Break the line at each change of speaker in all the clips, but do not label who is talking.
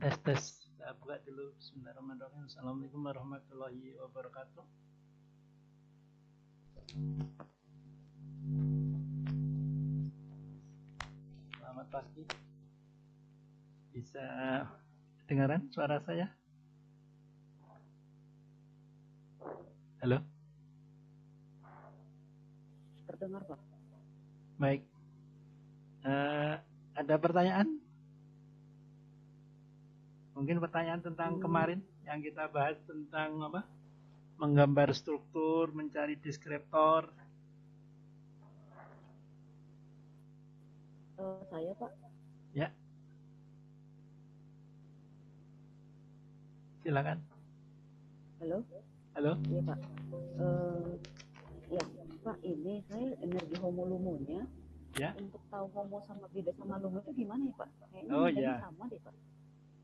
Tes tes. Kita buka dulu. Bismillahirrahmanirrahim. Assalamualaikum warahmatullahi wabarakatuh. Selamat pagi. Bisa dengaran suara saya? Halo?
Terdengar, Pak.
Baik. Ada pertanyaan? Mungkin pertanyaan tentang kemarin yang kita bahas tentang apa? Menggambar struktur, mencari deskriptor.
Saya, Pak.
Ya. Silakan.
Halo?
Halo?
Iya, Pak. Ya, Pak, ini saya energi homo lumonya.
Ya.
Untuk tahu homo sama beda sama lumo itu gimana ya, Pak? Kayaknya
Oh
nilainya
ya.
sama deh, Pak.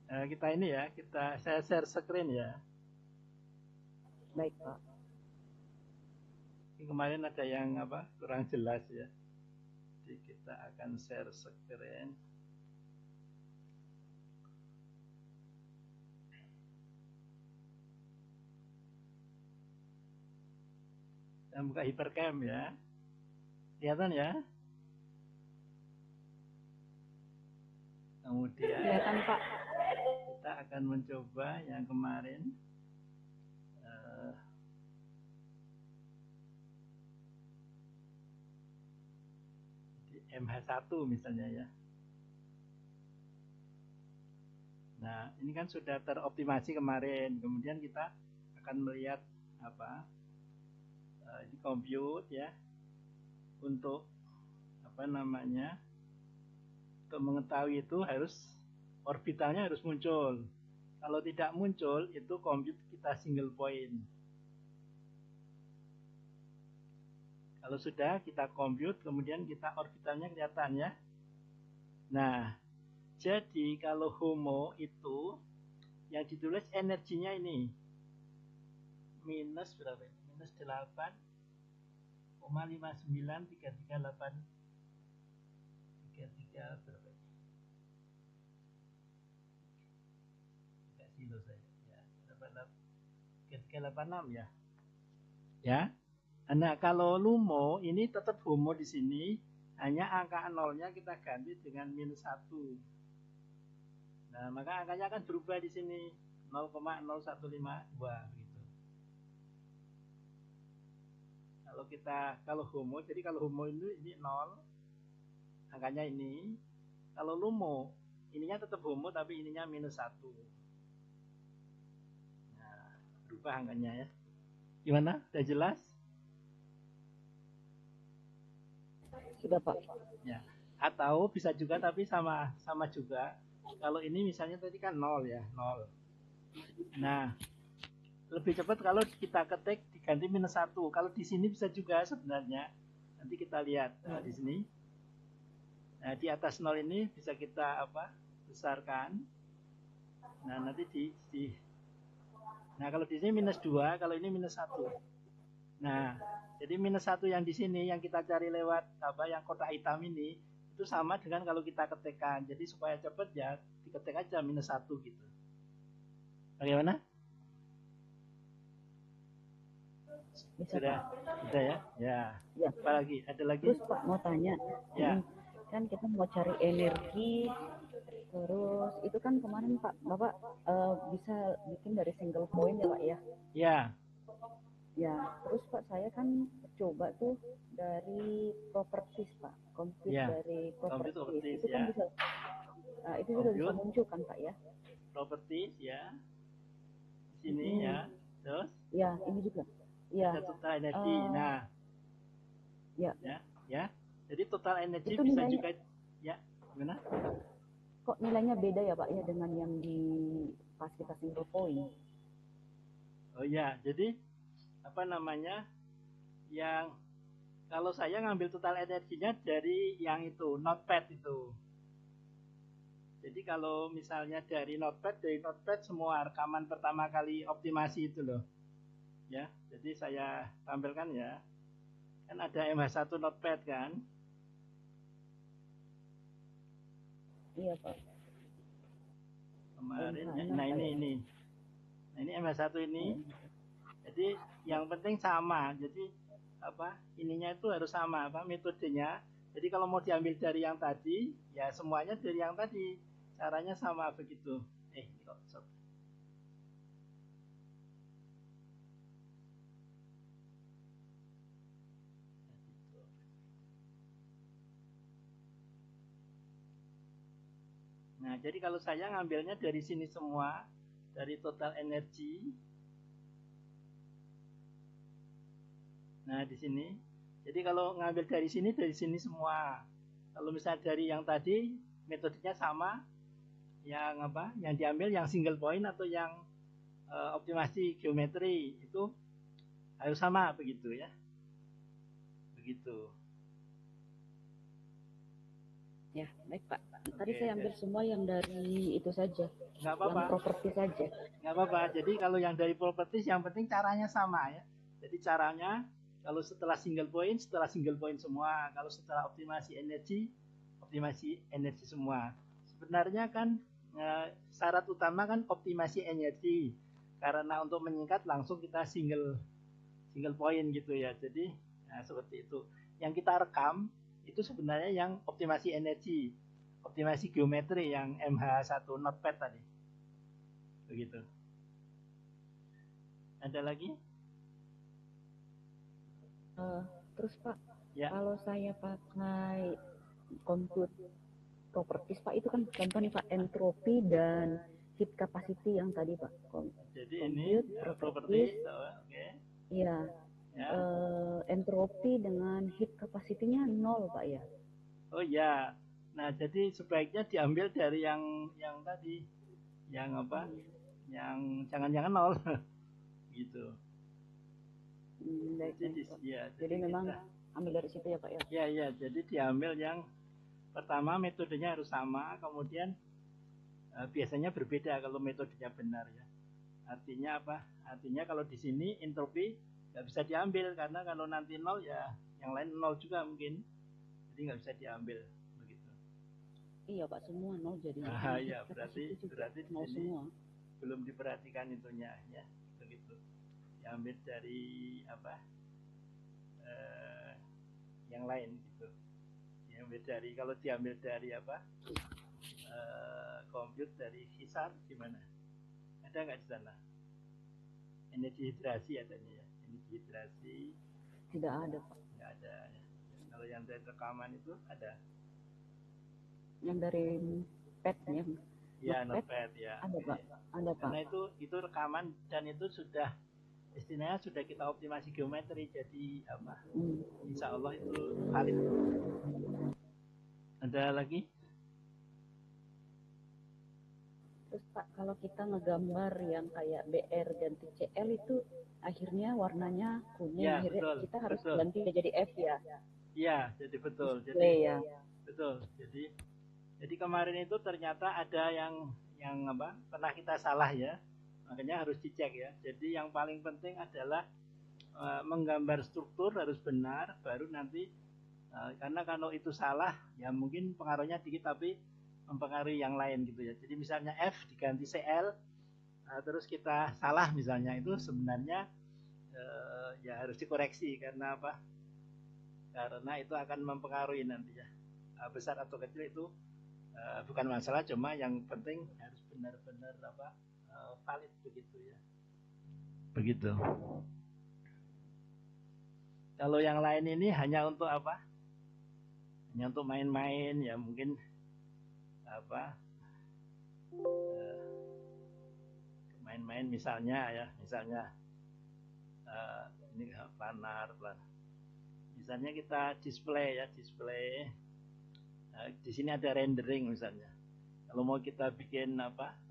Kita ini ya, saya share screen ya.
Baik, Pak.
Kemarin ada yang apa kurang jelas ya. Jadi kita akan share screen. Kita buka hypercam ya. Kelihatan ya? Kemudian
Kelihatan, Pak.
kita akan mencoba yang kemarin. Di MH1 misalnya ya. Nah, ini kan sudah teroptimasi kemarin. Kemudian kita akan melihat apa? Ini compute ya. Untuk apa namanya? Untuk mengetahui itu harus orbitalnya harus muncul. Kalau tidak muncul itu compute kita single point. Kalau sudah kita compute kemudian kita orbitalnya kelihatan ya. Nah, jadi kalau HOMO itu yang ditulis energinya ini minus berapa? Minus 8,59338 berapa? 3 kilo saya ya, 3386 ya. Ya. Nah, kalau LUMO ini tetap HOMO di sini, hanya angka nolnya kita ganti dengan minus 1. Nah, maka angkanya akan berubah di sini 0,0152 gitu. Kalau HOMO, jadi kalau HOMO ini 0, angkanya ini. Kalau LUMO, ininya tetap HOMO tapi ininya minus 1. Nah, berubah angkanya ya. Gimana? Sudah jelas?
Sudah, Pak.
Ya. Atau bisa juga tapi sama juga. Kalau ini misalnya tadi kan 0 ya, 0. Nah, lebih cepat kalau kita ketik diganti minus 1. Kalau di sini bisa juga sebenarnya. Nanti kita lihat di sini. Nah, di atas 0 ini bisa kita apa? Besarkan. Nah, nanti Nah, kalau di sini minus 2, kalau ini minus 1. Nah, jadi minus 1 yang di sini yang kita cari lewat apa yang kotak hitam ini itu sama dengan kalau kita ketikkan. Jadi supaya cepat ya diketik aja minus 1 gitu. Bagaimana?
Bisa,
Sudah,
Pak.
sudah ya? Ya.
Ya.
Apa lagi? Ada lagi?
Terus, Pak, mau tanya.
Ya.
Kan kita mau cari energi, terus itu kan kemarin Pak Bapak bisa bikin dari single point ya Pak ya?
Ya.
Ya, terus Pak saya kan coba tuh dari properties Pak, compute
Ya.
dari properties itu
ya.
kan bisa, itu sudah bisa muncul kan Pak ya?
Properties ya, di sini ya, terus?
Ya, ini juga. Ya.
Ada total energi. Nah.
Ya.
Ya. Jadi total energi
itu
bisa
nilainya,
juga ya, gimana?
Kok nilainya beda ya Pak ya dengan yang di pas kita single point?
Oh ya, jadi apa namanya? Yang kalau saya ngambil total energinya dari yang itu, notepad itu. Jadi kalau misalnya dari notepad semua rekaman pertama kali optimasi itu loh. Ya, jadi saya tampilkan ya. Kan ada MH1 notepad kan?
Iya Pak.
kemarin ya.
MH6
Nah
kayak
ini nah ini MH1 ini. Jadi yang penting sama. Jadi apa ininya itu harus sama apa metodenya. Jadi kalau mau diambil dari yang tadi ya semuanya dari yang tadi, caranya sama begitu. Ini kok stop. Nah, jadi kalau saya ngambilnya dari sini semua, dari total energi. Nah, di sini. Jadi kalau ngambil dari sini semua. Kalau misalnya dari yang tadi, metodenya sama. Yang apa? Yang diambil yang single point atau yang optimasi geometri itu harus sama begitu ya. Begitu.
ya. Baik Pak. Tadi saya ambil semua yang dari itu saja,
Nggak apa-apa.
yang properti saja.
Nggak apa-apa. Jadi kalau yang dari properties yang penting caranya sama ya. Jadi caranya kalau setelah single point semua. Kalau setelah optimasi energi semua. Sebenarnya kan syarat utama kan optimasi energi. Karena untuk menyingkat langsung kita single point gitu ya. Jadi seperti itu. Yang kita rekam itu sebenarnya yang optimasi energi, optimasi geometri yang MH1 notepad tadi. Begitu. Ada lagi?
Terus Pak,
Ya.
kalau saya pakai compute properties Pak, itu kan contoh nih Pak, entropi dan heat capacity yang tadi Pak.
Jadi ini properties, oke.
Iya.
Ya.
Entropi dengan heat capacity-nya 0 Pak ya.
Oh ya. Nah, jadi sebaiknya diambil dari yang tadi. Yang apa? Yang jangan-jangan 0. Gitu.
Jadi memang ambil dari situ ya Pak ya.
Iya, jadi diambil yang pertama metodenya harus sama, kemudian biasanya berbeda kalau metodenya benar ya. Artinya apa? Artinya kalau di sini entropi nggak bisa diambil karena kalau nanti 0 ya yang lain 0 juga mungkin. Jadi nggak bisa diambil begitu.
Iya Pak, semua 0 jadi.
Ya, berarti di sini semua belum diperhatikan itunya ya. Begitu. Diambil dari apa? Yang lain gitu. Diambil dari kalau diambil dari apa? Compute dari hisar gimana? Ada nggak di sana? Energi hidrasi adanya ya. Energi hidrasi
tidak ada Pak.
Nggak ada ya. Kalau yang dari rekaman itu ada.
Yang dari pad-nya.
Ya, notepad ya.
Ada Pak. Ada Pak.
Karena itu rekaman dan itu sudah istilahnya sudah kita optimasi geometri jadi apa? Insya Allah itu valid. Ada lagi?
Terus Pak, kalau kita ngegambar yang kayak BR dan TCL itu akhirnya warnanya kuning,
ya, betul,
kita harus ganti jadi F ya.
Iya, jadi betul.
Display,
jadi ya. Betul. Jadi kemarin itu ternyata ada yang apa? Pernah kita salah ya. Makanya harus dicek ya. Jadi yang paling penting adalah menggambar struktur harus benar, baru nanti karena kalau itu salah ya mungkin pengaruhnya dikit tapi mempengaruhi yang lain gitu ya. Jadi misalnya F diganti CL terus kita salah misalnya, itu sebenarnya ya harus dikoreksi karena apa? Karena itu akan mempengaruhi nanti ya. Besar atau kecil itu bukan masalah, cuma yang penting harus benar-benar apa? Valid begitu ya. Begitu. Kalau yang lain ini hanya untuk apa? Hanya untuk main-main ya, mungkin apa? Main-main misalnya ini planar. Misalnya kita display. Di sini ada rendering misalnya. Kalau mau kita bikin apa?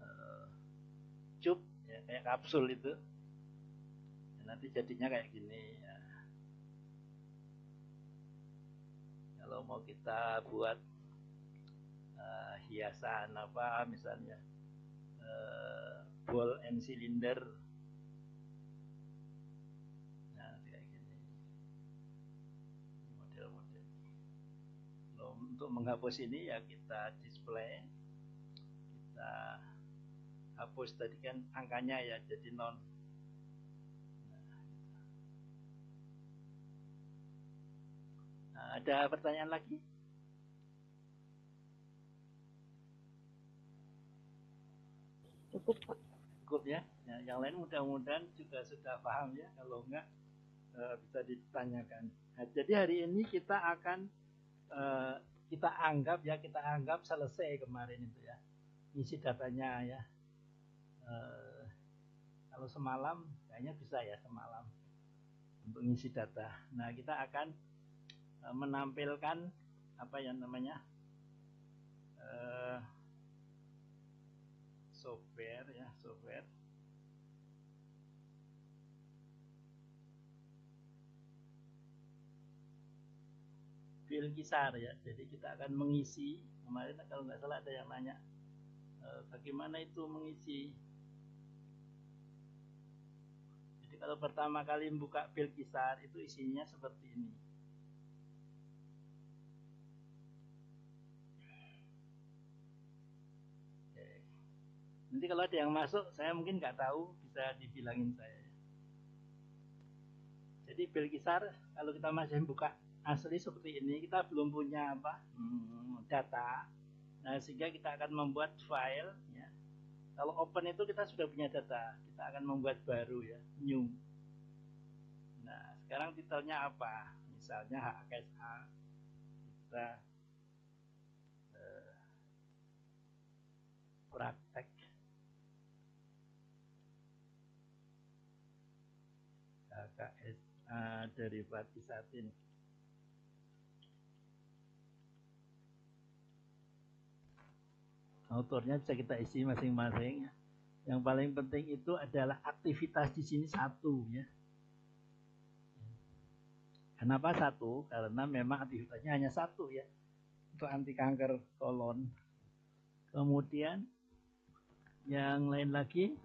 Cube ya, kayak kapsul itu. Nanti jadinya kayak gini ya. Kalau mau kita buat hiasan apa misalnya ball and cylinder, nah kayak gini model-model. Untuk menghapus ini ya kita display, kita hapus tadi kan angkanya ya jadi non. Nah, ada pertanyaan lagi?
Cukup Pak.
Cukup ya. Nah, yang lain mudah-mudahan juga sudah paham ya. Kalau enggak bisa ditanyakan. Nah, jadi hari ini kita akan kita anggap selesai kemarin itu ya, isi datanya ya. Kalau semalam kayaknya bisa ya semalam untuk ngisi data. Nah, kita akan menampilkan apa yang namanya software ya, software. Fil Qisar ya. Jadi kita akan mengisi, kemarin kalau nggak salah ada yang nanya bagaimana itu mengisi. Jadi kalau pertama kali buka Fil Qisar itu isinya seperti ini. Oke. Nanti kalau ada yang masuk, saya mungkin nggak tahu, bisa dibilangin saya. Jadi Fil Qisar kalau kita masih buka asli seperti ini, kita belum punya apa data. Nah, sehingga kita akan membuat file ya. Kalau open itu kita sudah punya data, kita akan membuat baru ya, new. Nah, sekarang titelnya apa? Misalnya HKSA. Kita praktek HKSA derivat isatin. Autornya bisa kita isi masing-masing ya. Yang paling penting itu adalah aktivitas di sini satu ya. Kenapa satu? Karena memang aktivitasnya hanya satu ya, untuk anti kanker kolon. Kemudian yang lain lagi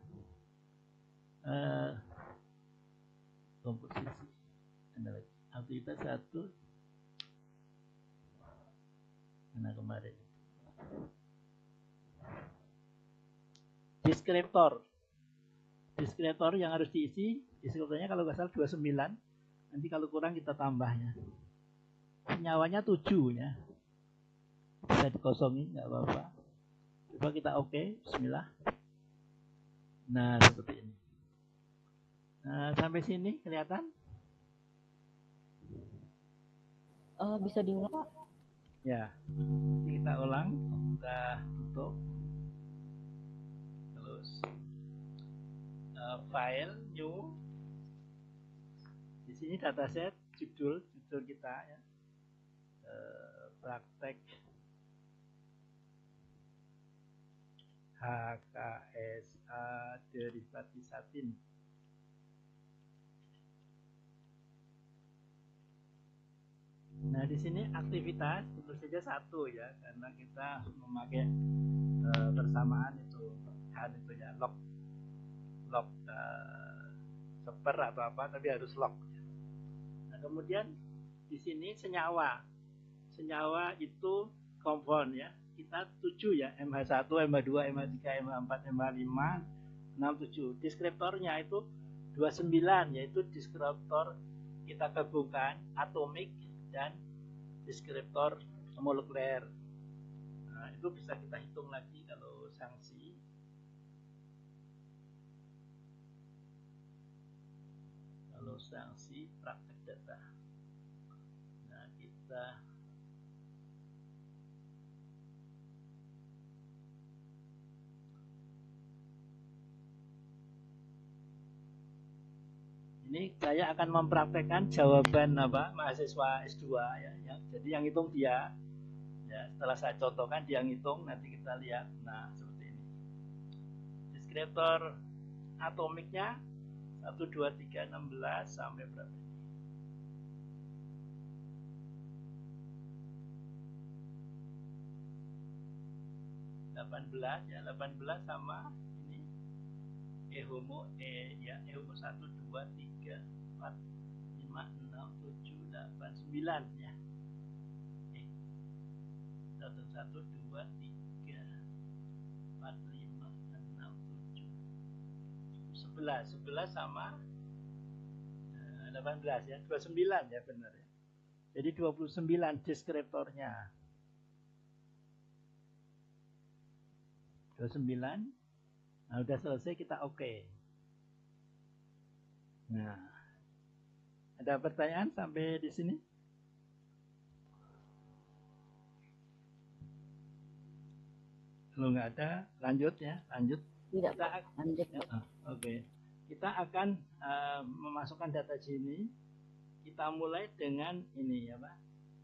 komposisi. Ada lagi aktivitas satu. Mana kemarin? Deskriptor. Deskriptor yang harus diisi, deskriptornya kalau nggak salah 29. Nanti kalau kurang kita tambahnya. Senyawanya 7 ya. Bisa dikosongin, nggak apa-apa. Coba kita oke, bismillah. Nah, seperti ini. Nah, sampai sini kelihatan?
Bisa diulang Pak?
Ya, kita ulang. Kita tutup. Terus file new. Di sini dataset judul kita ya. Praktek HKSA derivat isatin. Nah, di sini aktivitas tentu saja satu ya, karena kita memakai bersamaan itu kan itu ya, log seper atau apa, tapi harus log. Nah, kemudian di sini senyawa itu kompon ya, kita 7 ya, MH1, MH2, MH3, MH4, MH5, 6, 7. Deskriptornya itu 29, yaitu deskriptor kita gabungkan atomik dan deskriptor molekuler. Nah, itu bisa kita hitung lagi kalau sanksi. Kalau sanksi praktek data. Nah, kita ini saya akan mempraktekkan jawaban mahasiswa S2 ya. Jadi yang hitung dia. Ya, setelah saya contohkan dia ngitung, nanti kita lihat. Nah, seperti ini. Deskriptor atomiknya 1, 2, 3, 16 sampai berapa? 18 ya, 18 sama ini homo ya, homo 1, 2, 3, 4, 5, 6, 7, 8, 9 ya. 1, 2, 3, 4, 5, 6, 7, 11 sama 18 ya, 29 ya benar ya. Jadi 29 deskriptornya. 29. Nah, udah selesai kita oke. Nah, ada pertanyaan sampai di sini? Kalau nggak ada, lanjut ya, lanjut.
Tidak, Pak. Lanjut, Pak.
Oke. Kita akan memasukkan data sini. Kita mulai dengan ini ya Pak.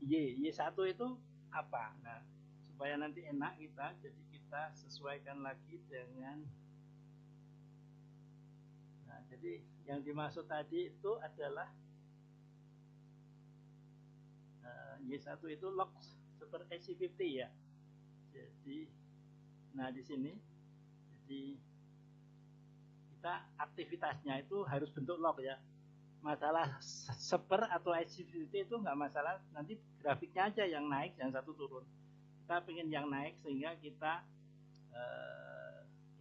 Y1 itu apa? Nah, supaya nanti enak kita, jadi kita sesuaikan lagi dengan. Nah, jadi yang dimaksud tadi itu adalah Y1 itu log super AC50 ya. Jadi, nah di sini, jadi kita aktivitasnya itu harus bentuk log ya. Masalah seper atau AC50 itu nggak masalah, nanti grafiknya aja yang naik, yang satu turun. Kita pengen yang naik sehingga kita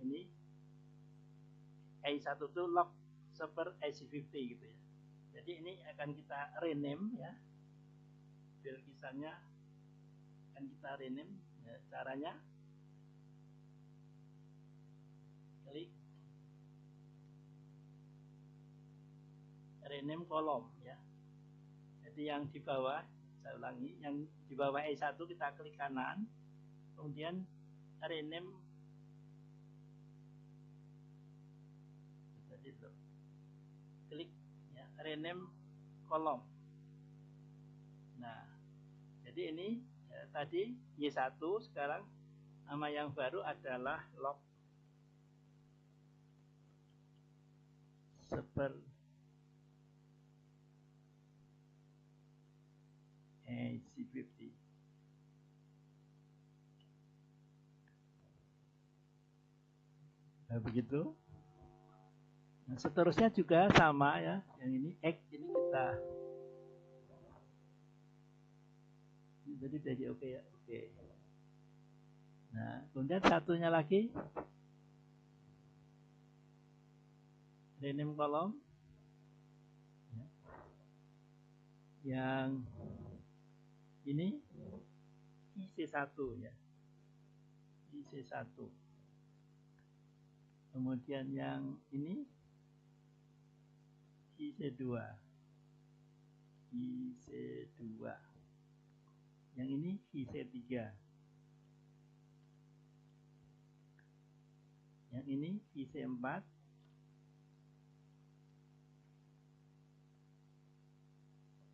ini A1 itu log seper AC50 gitu ya. Jadi ini akan kita rename ya. File kisahnya akan kita rename ya, caranya klik rename kolom ya. Jadi yang di bawah, saya ulangi, yang di bawah E1 kita klik kanan, kemudian rename, jadi klik ya, rename kolom. Nah, jadi ini ya, tadi Y1, sekarang nama yang baru adalah log super AC50. Nah, begitu. Nah, seterusnya juga sama ya. Yang ini X ini kita. Jadi oke ya, oke. Nah, kemudian satunya lagi rename kolom. Ya. Yang ini IC1 ya. IC1. Kemudian yang ini IC2. IC2. Yang ini IC3. Yang ini IC4.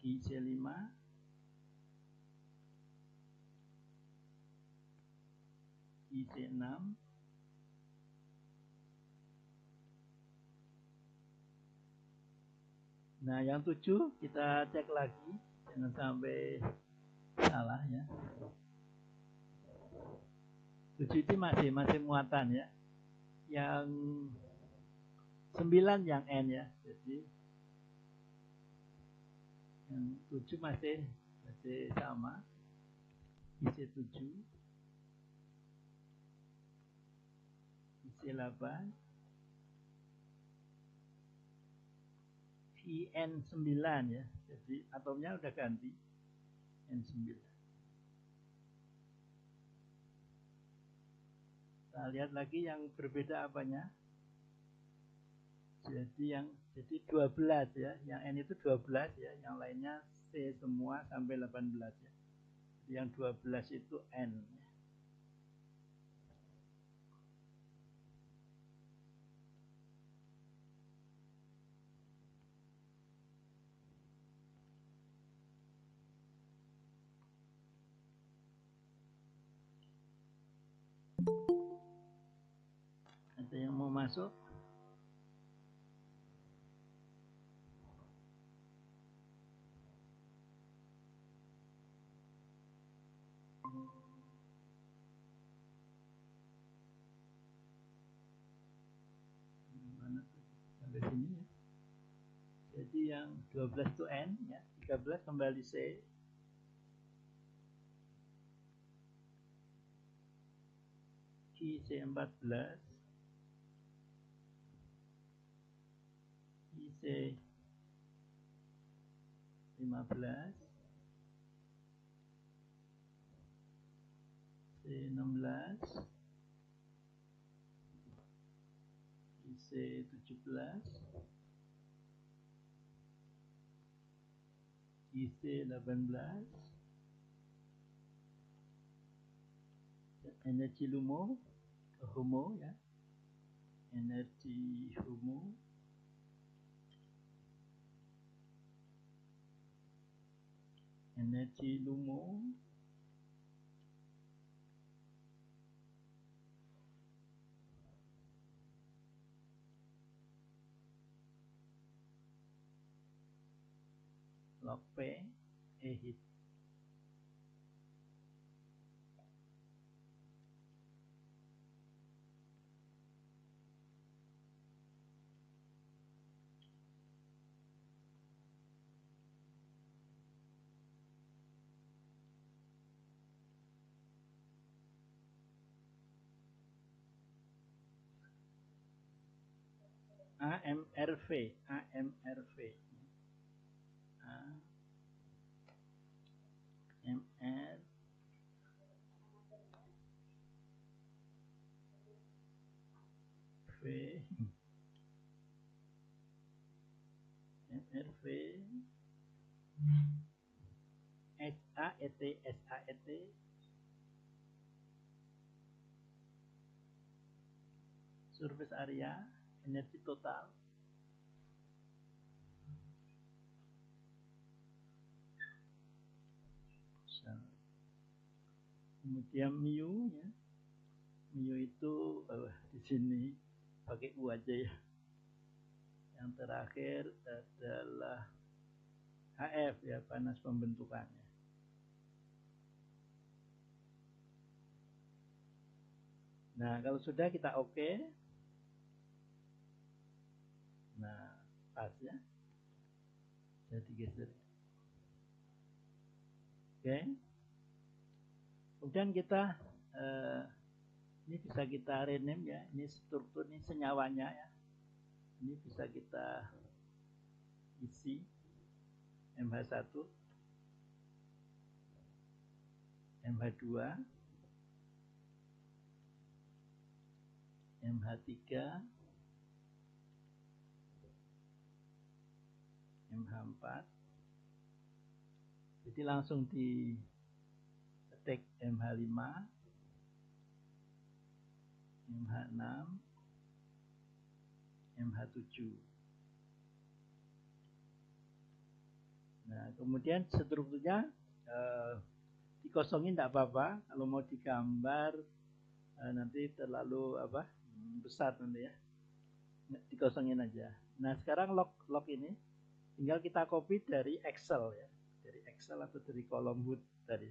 IC5. IC6. Nah, yang 7 kita cek lagi, jangan sampai salah ya. 7 itu masih muatan ya. Yang 9 yang N ya. Jadi yang 7 masih sama. IC7, IC8, IN9 ya. Jadi atomnya udah ganti N9. Kita lihat lagi yang berbeda apanya. Jadi 12 ya. Yang N itu 12 ya, yang lainnya C semua sampai 18 ya. Jadi yang 12 itu N ya. Ada yang mau masuk? Sampai sini ya. Jadi yang 12 itu N ya, 13 kembali C. IC14. C 15, C 16, IC 17, IC 18, energi HOMO ya, energi HOMO, energi LUMO, log P, heat. AMRV, AMRV, AMR, V, MRV, SAET, SAET, surface area, energi total, kemudian mu ya, mu itu di sini pakai U aja ya. Yang terakhir adalah HF ya, panas pembentukannya. Nah, kalau sudah kita oke. Nah, pas ya. Jadi geser. Oke. Kemudian kita ini bisa kita rename ya. Ini struktur, ini senyawanya ya. Ini bisa kita isi MH1, MH2, MH3, MH4. Jadi langsung di ketik MH5, MH6, MH7. Nah, kemudian strukturnya dikosongin tidak apa-apa. Kalau mau digambar nanti terlalu besar nanti ya. Dikosongin aja. Nah, sekarang log ini tinggal kita copy dari Excel ya. Dari Excel atau dari kolom HUD tadi.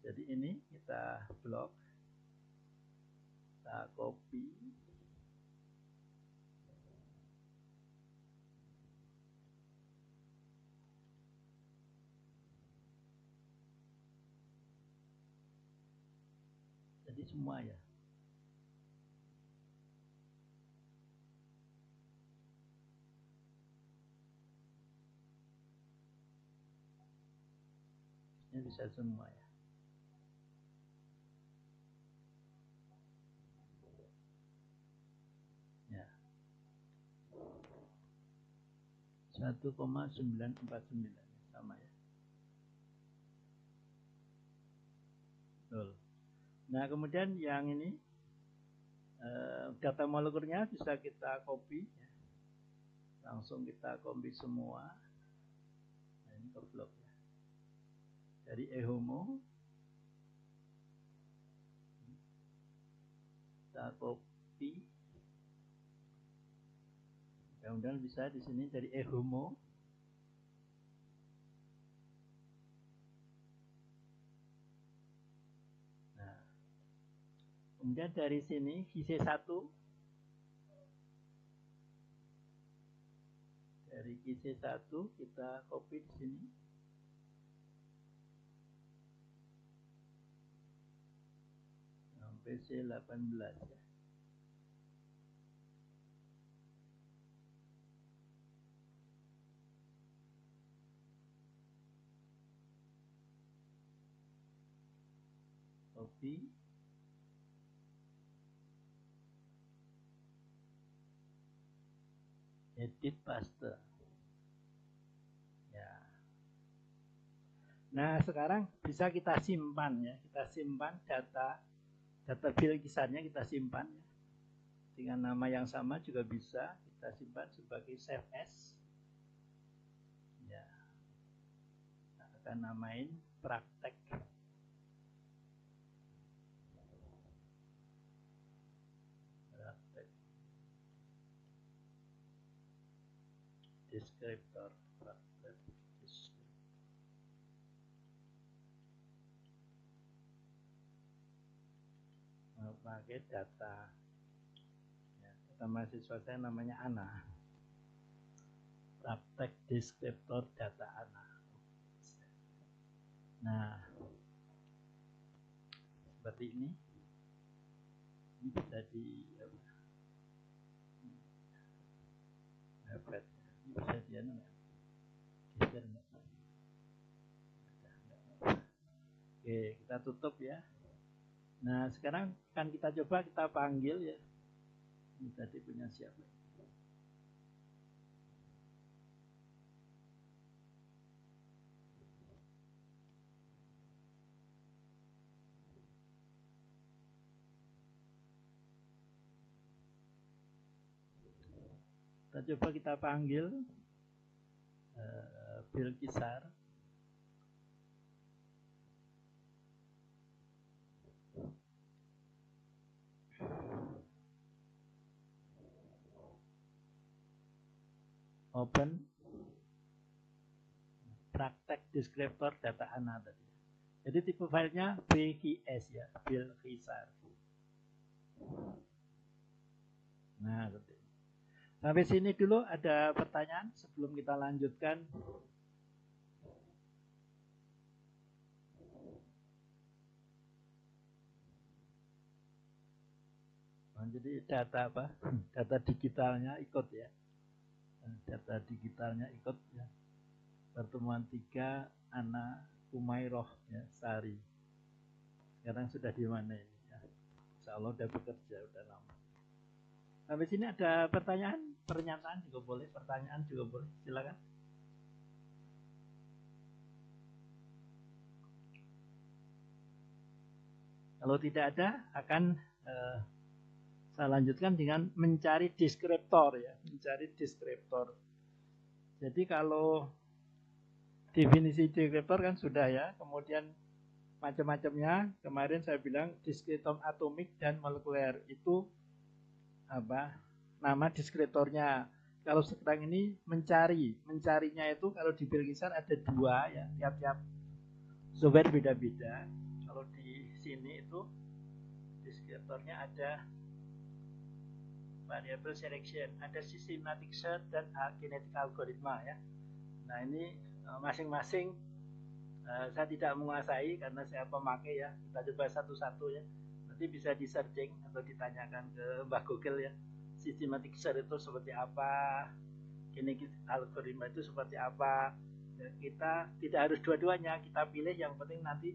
Jadi ini kita blok. Kita copy. Jadi semua ya. Ini bisa semua ya. Ya. 1,949 sama ya. Betul. Nah, kemudian yang ini data molekulnya bisa kita copy ya. Langsung kita copy semua. Nah, ini ke blok ya. Dari eHOMO kita copy. Mudah-mudahan bisa di sini dari eHOMO. Nah, kemudian dari sini GC1, dari GC1 kita copy di sini. Sampai C18 ya. copy, edit, paste. Ya. Nah, sekarang bisa kita simpan ya. Kita simpan data bill kisarnya kita simpan ya. Dengan nama yang sama juga bisa kita simpan sebagai save as. Ya. Kita akan namain praktek. Deskriptor, praktek deskriptor. Pakai data ya, data mahasiswa saya namanya Ana, praktek deskriptor data Ana. Nah, seperti ini bisa di dapat, bisa dia geser nggak? Oke, kita tutup ya. Nah, sekarang kan kita coba kita panggil ya. Ini tadi punya siapa? Kita coba kita panggil bill kisar. Open praktek deskriptor data Ana tadi. Jadi tipe filenya BKS ya, bill kisar. Nah, seperti ini. Sampai sini dulu ada pertanyaan sebelum kita lanjutkan. Nah, jadi data apa? Data digitalnya ikut ya. Data digitalnya ikut ya. Pertemuan 3 Ana Umairoh ya, Sari. Sekarang sudah di mana ini ya? Insya Allah udah bekerja, udah lama. Sampai sini ada pertanyaan, pernyataan juga boleh, pertanyaan juga boleh, silakan. Kalau tidak ada, akan saya lanjutkan dengan mencari deskriptor ya, mencari deskriptor. Jadi kalau definisi deskriptor kan sudah ya, kemudian macam-macamnya. Kemarin saya bilang deskriptor atomik dan molekuler itu apa? Nama deskriptornya. Kalau sekarang ini mencarinya itu kalau di bill kisar ada 2 ya, tiap-tiap software beda-beda. Kalau di sini itu deskriptornya ada variable selection, ada systematic search dan kinetic algoritma ya. Nah ini masing-masing saya tidak menguasai karena saya pemakai ya. Kita coba satu-satu ya. Nanti bisa di searching atau ditanyakan ke Mbah Google ya. Systematic search itu seperti apa, kinetic algoritma itu seperti apa. Ya, kita tidak harus dua-duanya, kita pilih yang penting nanti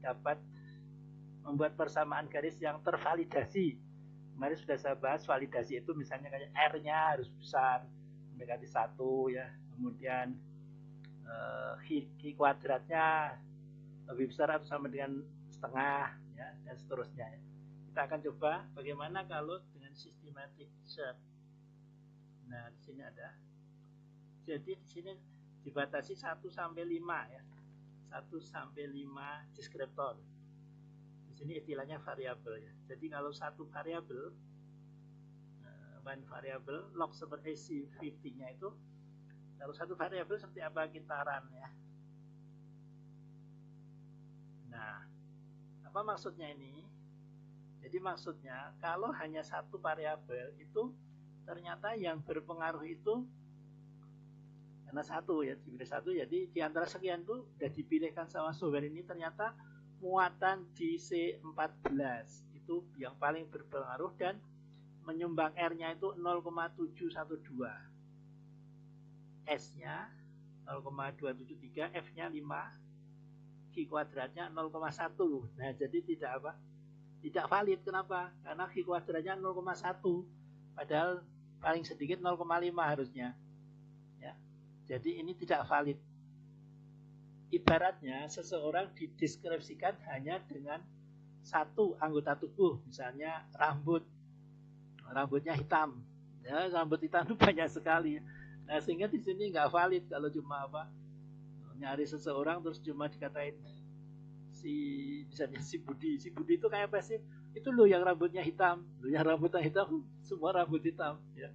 dapat membuat persamaan garis yang tervalidasi. Kemarin sudah saya bahas validasi itu misalnya kayak R-nya harus besar, mendekati 1 ya. Kemudian Q kuadratnya lebih besar atau sama dengan setengah ya, dan seterusnya ya. Kita akan coba bagaimana kalau dengan systematic search. Nah, di sini ada. Jadi di sini dibatasi 1 sampai 5 ya. 1 sampai 5 deskriptor. Di sini istilahnya variabel ya. Jadi kalau satu variabel one variable log seperti AC50-nya itu, kalau satu variabel seperti apa kita run ya. Nah, apa maksudnya ini? Jadi maksudnya kalau hanya satu variabel itu ternyata yang berpengaruh itu karena satu ya, dipilih satu, jadi di antara sekian itu sudah dipilihkan sama software ini ternyata muatan DC14 itu yang paling berpengaruh dan menyumbang R-nya itu 0,712, S-nya 0,273, F-nya 5, Q kuadratnya 0,1. Nah, jadi tidak valid. Kenapa? Karena Q kuadratnya 0,1, padahal paling sedikit 0,5 harusnya. Ya. Jadi ini tidak valid. Ibaratnya seseorang dideskripsikan hanya dengan satu anggota tubuh, misalnya rambutnya hitam. Ya, rambut hitam itu banyak sekali. Nah, sehingga di sini nggak valid kalau cuma nyari seseorang terus cuma dikatain misalnya si Budi itu kayak apa sih? Itu loh yang rambutnya hitam, semua rambut hitam. Ya.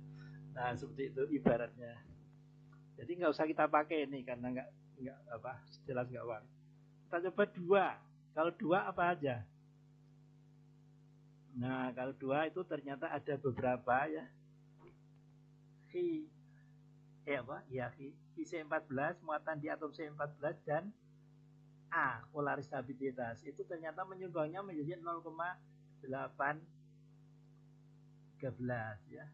Nah, seperti itu ibaratnya. Jadi nggak usah kita pakai ini karena nggak jelas nggak valid. Kita coba 2. Kalau 2 apa aja? Nah, kalau 2 itu ternyata ada beberapa ya. C14, muatan di atom C14 dan A, polaris stabilitas. Itu ternyata menyumbangnya menjadi 0,813 ya.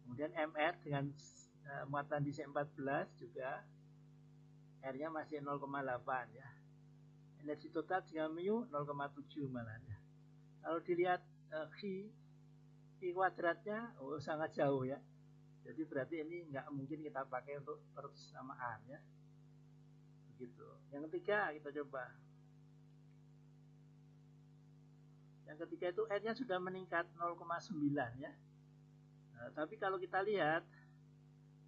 Kemudian Mr dengan muatan di C14 juga R-nya masih 0,8 ya. Energi total dengan mu 0,7 malah ya. Kalau dilihat Q kuadratnya sangat jauh ya. Jadi berarti ini nggak mungkin kita pakai untuk persamaan ya. Begitu. Yang ketiga kita coba. Yang ketiga itu R-nya sudah meningkat 0,9 ya. Nah, tapi kalau kita lihat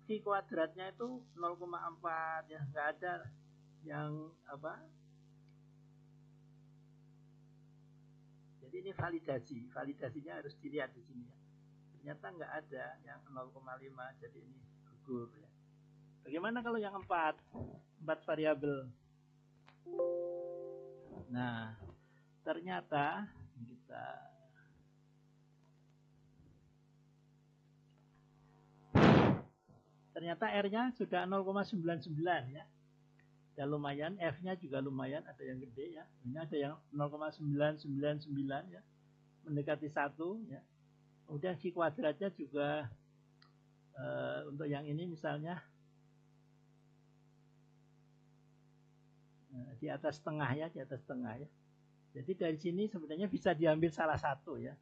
Q kuadratnya itu 0,4 ya, nggak ada yang Jadi ini validasinya harus dilihat di sini ya. Ternyata nggak ada yang 0,5, jadi ini gugur ya. Bagaimana kalau yang 4 variabel? Nah, ternyata R-nya sudah 0,99 ya. Ya lumayan, F-nya juga lumayan, ada yang gede ya. Ini ada yang 0,999 ya. Mendekati 1 ya. Kemudian Q kuadratnya juga untuk yang ini misalnya di atas setengah ya. Jadi dari sini sebenarnya bisa diambil salah satu ya.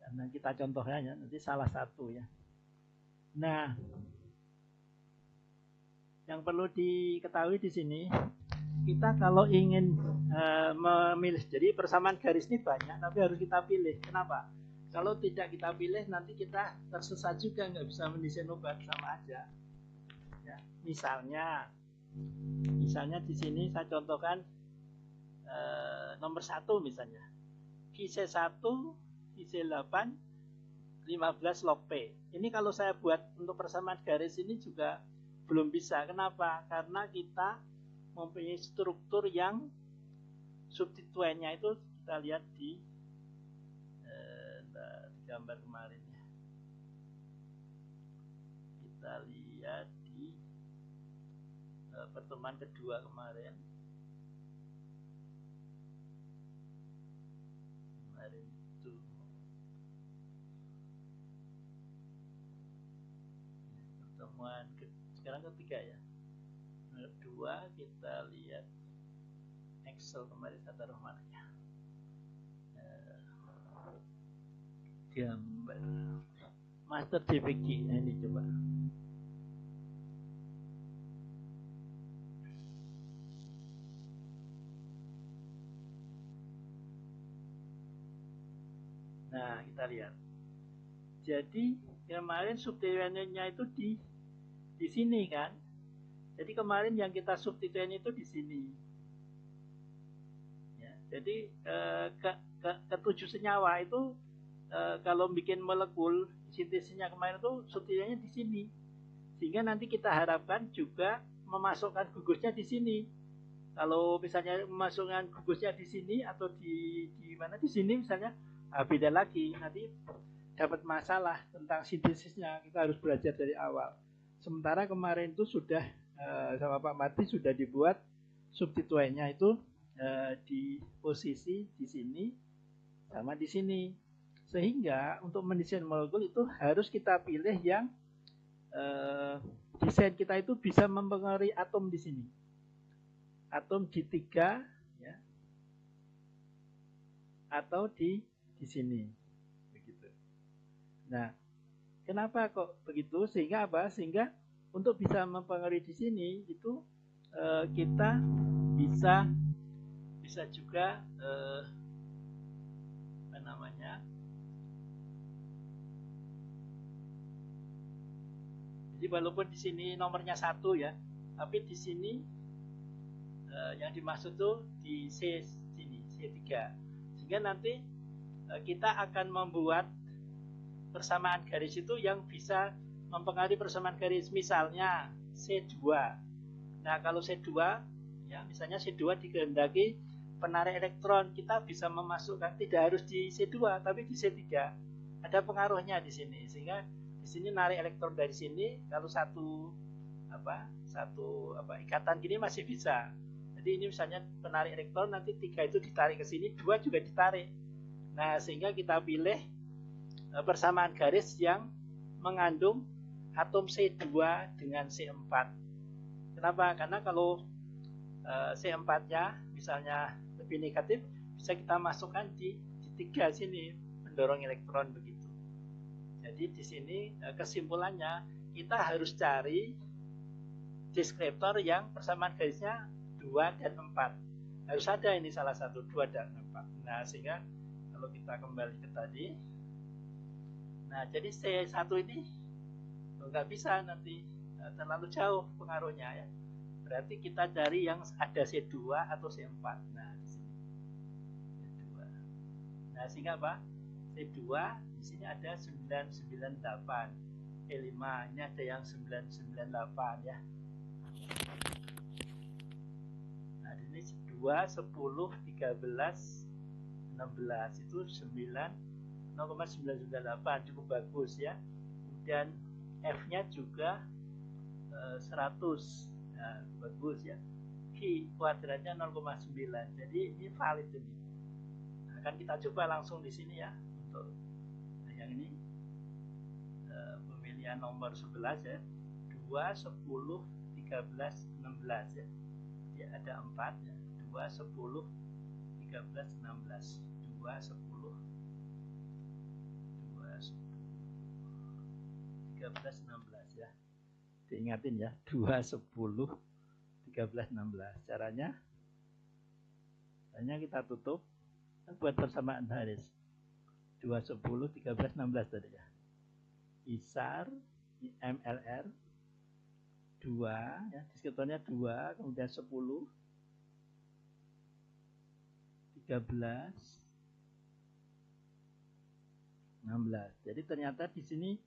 Karena kita contohnya nanti salah satu ya. Nah, yang perlu diketahui di sini, kita kalau ingin memilih, jadi persamaan garis ini banyak, tapi harus kita pilih. Kenapa? Kalau tidak kita pilih, nanti kita tersesat juga, nggak bisa mendesain obat, sama aja. Ya, misalnya di sini saya contohkan nomor 1 misalnya, QC1, QC8, 15 log P. Ini kalau saya buat untuk persamaan garis ini juga belum bisa. Kenapa? Karena kita mempunyai struktur yang substituennya itu kita lihat di gambar kemarin ya. Kita lihat di pertemuan kedua kemarin itu pertemuan sekarang ketiga ya. Kedua kita lihat Excel kemarin saya taruh mana ya. Gambar Master JPG. Nah, ini coba. Nah, kita lihat. Jadi kemarin substituennya itu di sini kan. Jadi kemarin yang kita substituen itu di sini. Ya, jadi ketujuh senyawa itu kalau bikin molekul sintesisnya kemarin itu substituennya di sini. Sehingga nanti kita harapkan juga memasukkan gugusnya di sini. Kalau misalnya memasukkan gugusnya di sini atau di mana di sini misalnya, beda lagi, nanti dapat masalah tentang sintesisnya. Kita harus belajar dari awal. Sementara kemarin itu sudah sama Pak Marti sudah dibuat substituennya itu di posisi di sini sama di sini. Sehingga untuk mendesain molekul itu harus kita pilih yang desain kita itu bisa mempengaruhi atom di sini. atom di 3 ya, atau di sini begitu. Nah, kenapa kok begitu? Sehingga apa? Sehingga untuk bisa mempengaruhi di sini itu kita bisa juga apa namanya? Jadi walaupun di sini nomornya 1 ya, tapi di sini yang dimaksud tuh di C sini, C3. Sehingga nanti kita akan membuat persamaan garis itu yang bisa mempengaruhi persamaan garis. Misalnya C2. Nah, kalau C2 ya, misalnya C2 dikehendaki penarik elektron, kita bisa memasukkan tidak harus di C2 tapi di C3. Ada pengaruhnya di sini. Sehingga di sini narik elektron dari sini, kalau satu ikatan gini masih bisa. Jadi ini misalnya penarik elektron, nanti 3 itu ditarik ke sini, 2 juga ditarik. Nah, sehingga kita pilih persamaan garis yang mengandung atom C2 dengan C4. Kenapa? Karena kalau C4-nya misalnya lebih negatif, bisa kita masukkan di 3 sini, mendorong elektron begitu. Jadi di sini kesimpulannya kita harus cari deskriptor yang persamaan garisnya 2 dan 4. Harus ada ini salah satu, 2 dan 4. Nah, sehingga kalau kita kembali ke tadi, nah jadi C1 ini nggak bisa nanti terlalu jauh pengaruhnya ya. Berarti kita cari yang ada C2 atau C4. Nah, di sini C2. Nah, sehingga apa? C2 di sini ada 998. E5 ini ada yang 998 ya. Nah, ini 2, 10, 13, 16 itu 0,998, cukup bagus ya. Kemudian F-nya juga 100. Nah, bagus ya. Q kuadratnya 0,9. Jadi ini valid ini. Nah, akan kita coba langsung di sini ya untuk yang ini pemilihan nomor 11 ya. 2, 10, 13, 16 ya. Jadi ada 4 ya. 2, 10, 13, 16. 2, 10, 13, 16 ya. Diingatin ya, 2, 10, 13, 16. Caranya kita tutup buat persamaan garis. 2, 10, 13, 16 tadi ya. ISAR, MLR 2 ya, deskriptornya 2, kemudian 10, 13, 16. Jadi ternyata di sini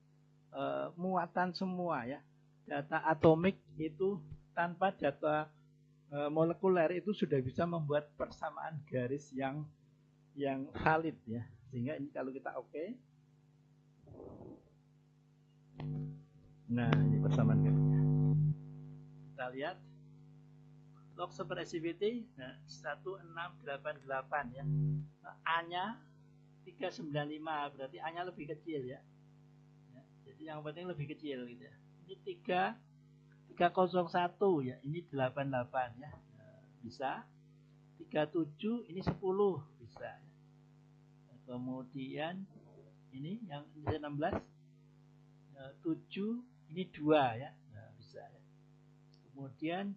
muatan semua ya. Data atomik itu tanpa data molekuler itu sudah bisa membuat persamaan garis yang valid ya. Sehingga ini kalau kita oke. Nah, ini persamaan garisnya. Kita lihat log expressivity 1688 ya. Nah, A-nya 395, berarti A-nya lebih kecil ya. Jadi yang penting lebih kecil gitu ya. Ini 301 ya, ini 88 ya. Nah, bisa. 37 ini 10 bisa ya. Kemudian ini yang 16 7 ini 2 ya. Nah, bisa ya. Kemudian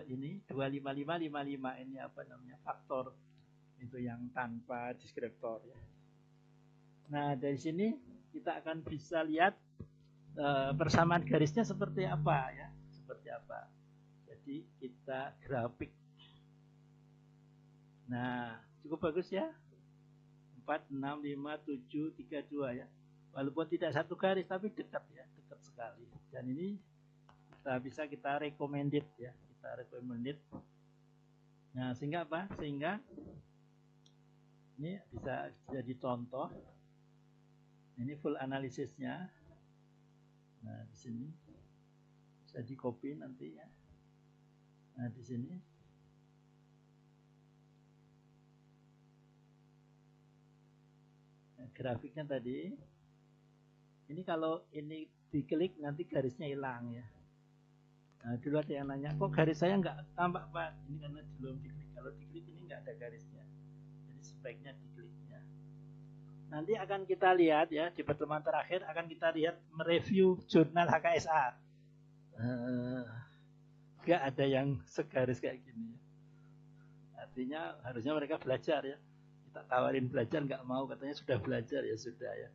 ini 25555 ini apa namanya? Faktor itu yang tanpa deskriptor ya. Nah, dari sini kita akan bisa lihat persamaan garisnya seperti apa ya, seperti apa. Jadi kita grafik. Nah, cukup bagus ya. 4, 6, 5, 7, 3, 2 ya. Walaupun tidak satu garis tapi dekat ya, dekat sekali. Dan ini kita recommended ya, kita recommended. Nah, sehingga apa? Sehingga ini bisa jadi contoh. Ini full analisisnya. Nah, di sini bisa di copy nanti ya. Nah, di sini nah, grafiknya tadi. Ini kalau ini diklik nanti garisnya hilang ya. Nah, dulu ada yang nanya, kok garis saya nggak tampak Pak? Ini karena belum diklik. Kalau diklik ini nggak ada garisnya. Jadi sebaiknya dikliknya. Nanti akan kita lihat ya, di pertemuan terakhir akan kita lihat mereview jurnal HKSA. Nggak ada yang segaris kayak gini. Artinya harusnya mereka belajar ya. Kita tawarin belajar nggak mau, katanya sudah belajar ya sudah ya.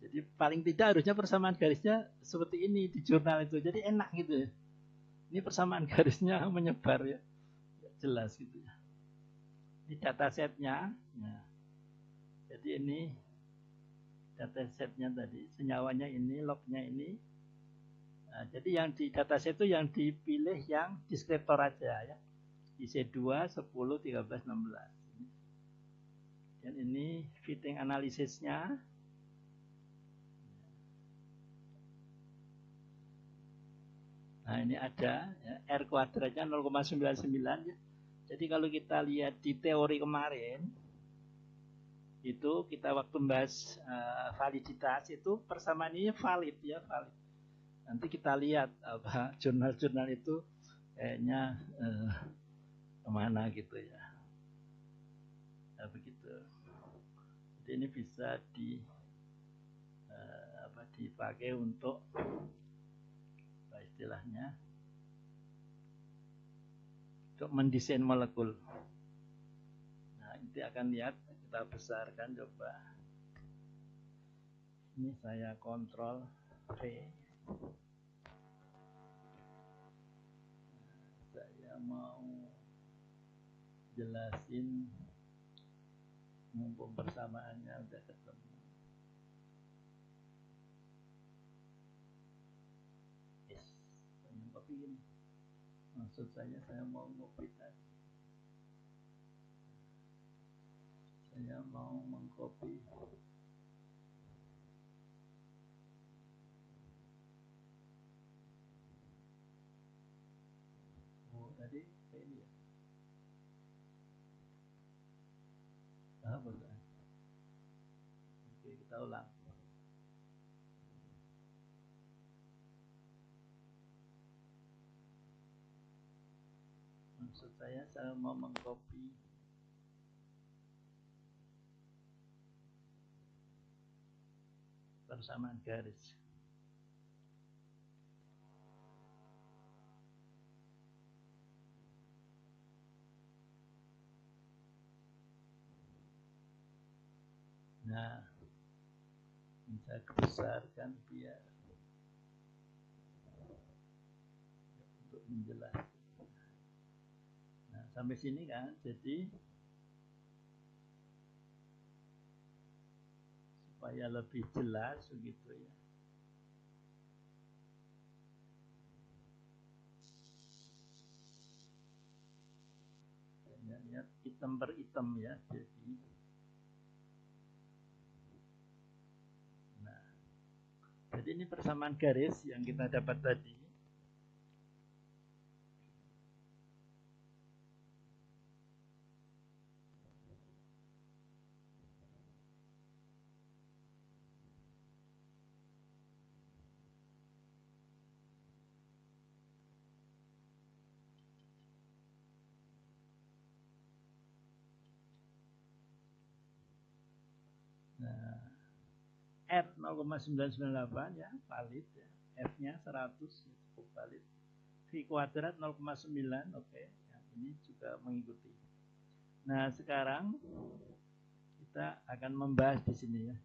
Jadi paling tidak harusnya persamaan garisnya seperti ini di jurnal itu. Jadi enak gitu ya. Ini persamaan garisnya menyebar ya. Jelas gitu ya. Ini datasetnya. Nah, jadi ini datasetnya tadi. Senyawanya ini, lognya ini. Nah, jadi yang di dataset itu yang dipilih yang deskriptor aja ya. IC2, 10, 13, 16. Dan ini fitting analisisnya. Nah ini ada ya, R kuadratnya 0,99 ya. Jadi kalau kita lihat di teori kemarin, itu kita waktu membahas validitas itu persamaan ini valid ya, valid. Nanti kita lihat apa jurnal-jurnal itu kayaknya kemana gitu ya. Nah, begitu. Jadi ini bisa dipakai untuk apa istilahnya untuk mendesain molekul. Nah, nanti akan lihat kita besarkan coba. Ini saya kontrol V. Saya mau jelasin mumpung persamaannya udah ketemu. Yes, saya copy ini. Maksud saya mau ngopi tadi. Saya mau mengcopy. Oh, tadi ini ya. Boleh. Oke, kita ulang. Maksud saya mau mengcopy persamaan garis. Nah, bisa besarkan biar untuk menjelaskan. Nah, sampai sini kan, jadi supaya lebih jelas begitu ya. Lihat item per item ya, jadi nah, jadi ini persamaan garis yang kita dapat tadi. Nah, R 0,998 ya, valid ya. F-nya 100 ya, cukup valid. V kuadrat 0,9, oke. Yang ini juga mengikuti. Nah, sekarang kita akan membahas di sini ya.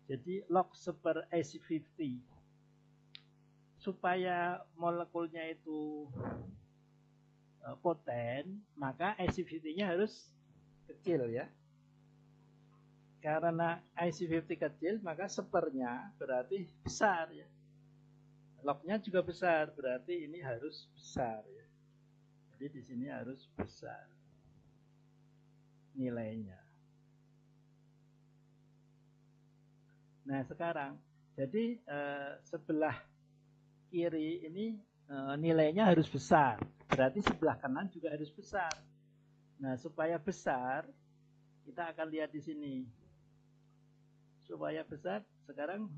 Jadi log per AC50 supaya molekulnya itu poten, maka AC50-nya harus kecil ya. Karena IC50 kecil, maka sepernya berarti besar ya. Lognya juga besar, berarti ini harus besar ya. Jadi di sini harus besar nilainya. Nah sekarang, jadi sebelah kiri ini nilainya harus besar, berarti sebelah kanan juga harus besar. Nah supaya besar, kita akan lihat di sini. Supaya besar, sekarang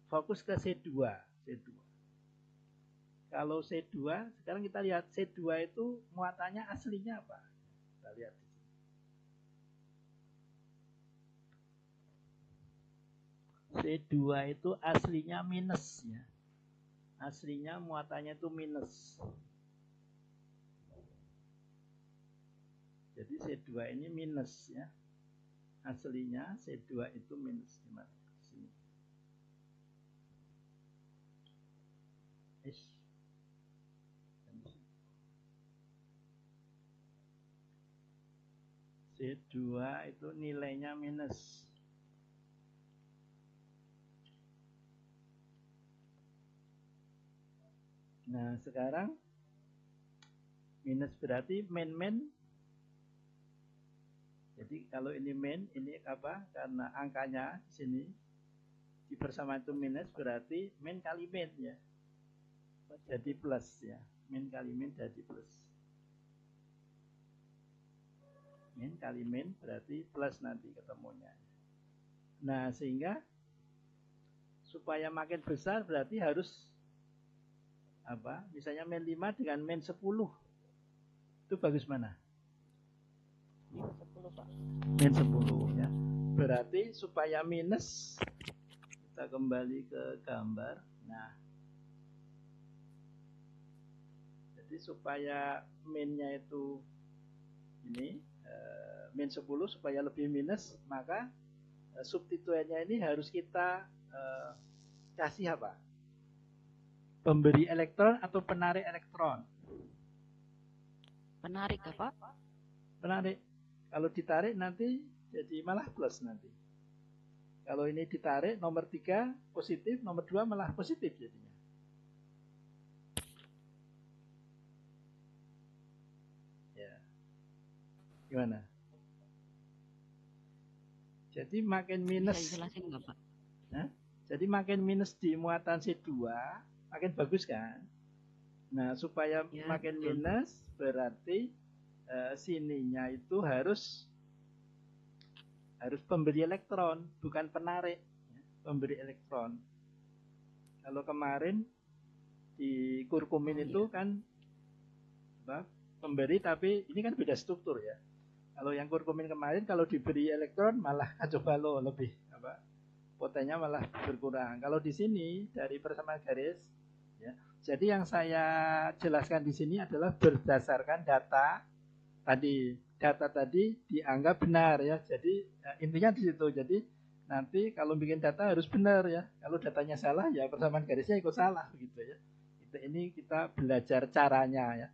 fokus ke C2. Kalau C2, sekarang kita lihat C2 itu muatannya aslinya apa? Kita lihat di sini. C2 itu aslinya minus ya. Aslinya muatannya itu minus. Jadi C2 ini minus ya. Aslinya C2 itu minus. Gimana? Sini. C2 itu nilainya minus. Nah, sekarang minus berarti main. Jadi kalau ini main, ini apa? Karena angkanya di sini di persamaan itu minus, berarti main kali main ya. Jadi plus ya. Main kali main jadi plus. Min kali min berarti plus nanti ketemunya. Nah, sehingga supaya makin besar berarti harus apa? Misalnya min 5 dengan min 10. Itu bagus mana?
Min 10, Pak.
Min 10 ya. Berarti supaya minus, kita kembali ke gambar. Nah, jadi supaya minnya itu ini min 10 supaya lebih minus, maka substituennya ini harus kita kasih apa? Pemberi elektron atau penarik elektron?
Penarik apa?
Penarik. Kalau ditarik nanti jadi malah plus nanti. Kalau ini ditarik nomor 3 positif, nomor 2 malah positif jadinya. Ya. Gimana? Jadi makin minus.
Bisa jelasin nggak, Pak?
Nah, jadi makin minus di muatan C2, makin bagus kan? Nah, supaya
Ya,
makin
betul.
minus berarti sininya itu harus pemberi elektron, bukan penarik, ya, pemberi elektron. Kalau kemarin di kurkumin itu kan apa, pemberi, tapi ini kan beda struktur ya. Kalau yang kurkumin kemarin kalau diberi elektron malah kacau balau, lebih apa, potensinya malah berkurang. Kalau di sini dari persamaan garis ya. Jadi yang saya jelaskan di sini adalah berdasarkan data tadi dianggap benar ya. Jadi intinya di situ. Jadi nanti kalau bikin data harus benar ya. Kalau datanya salah ya persamaan garisnya ikut salah begitu ya. Ini kita belajar caranya ya.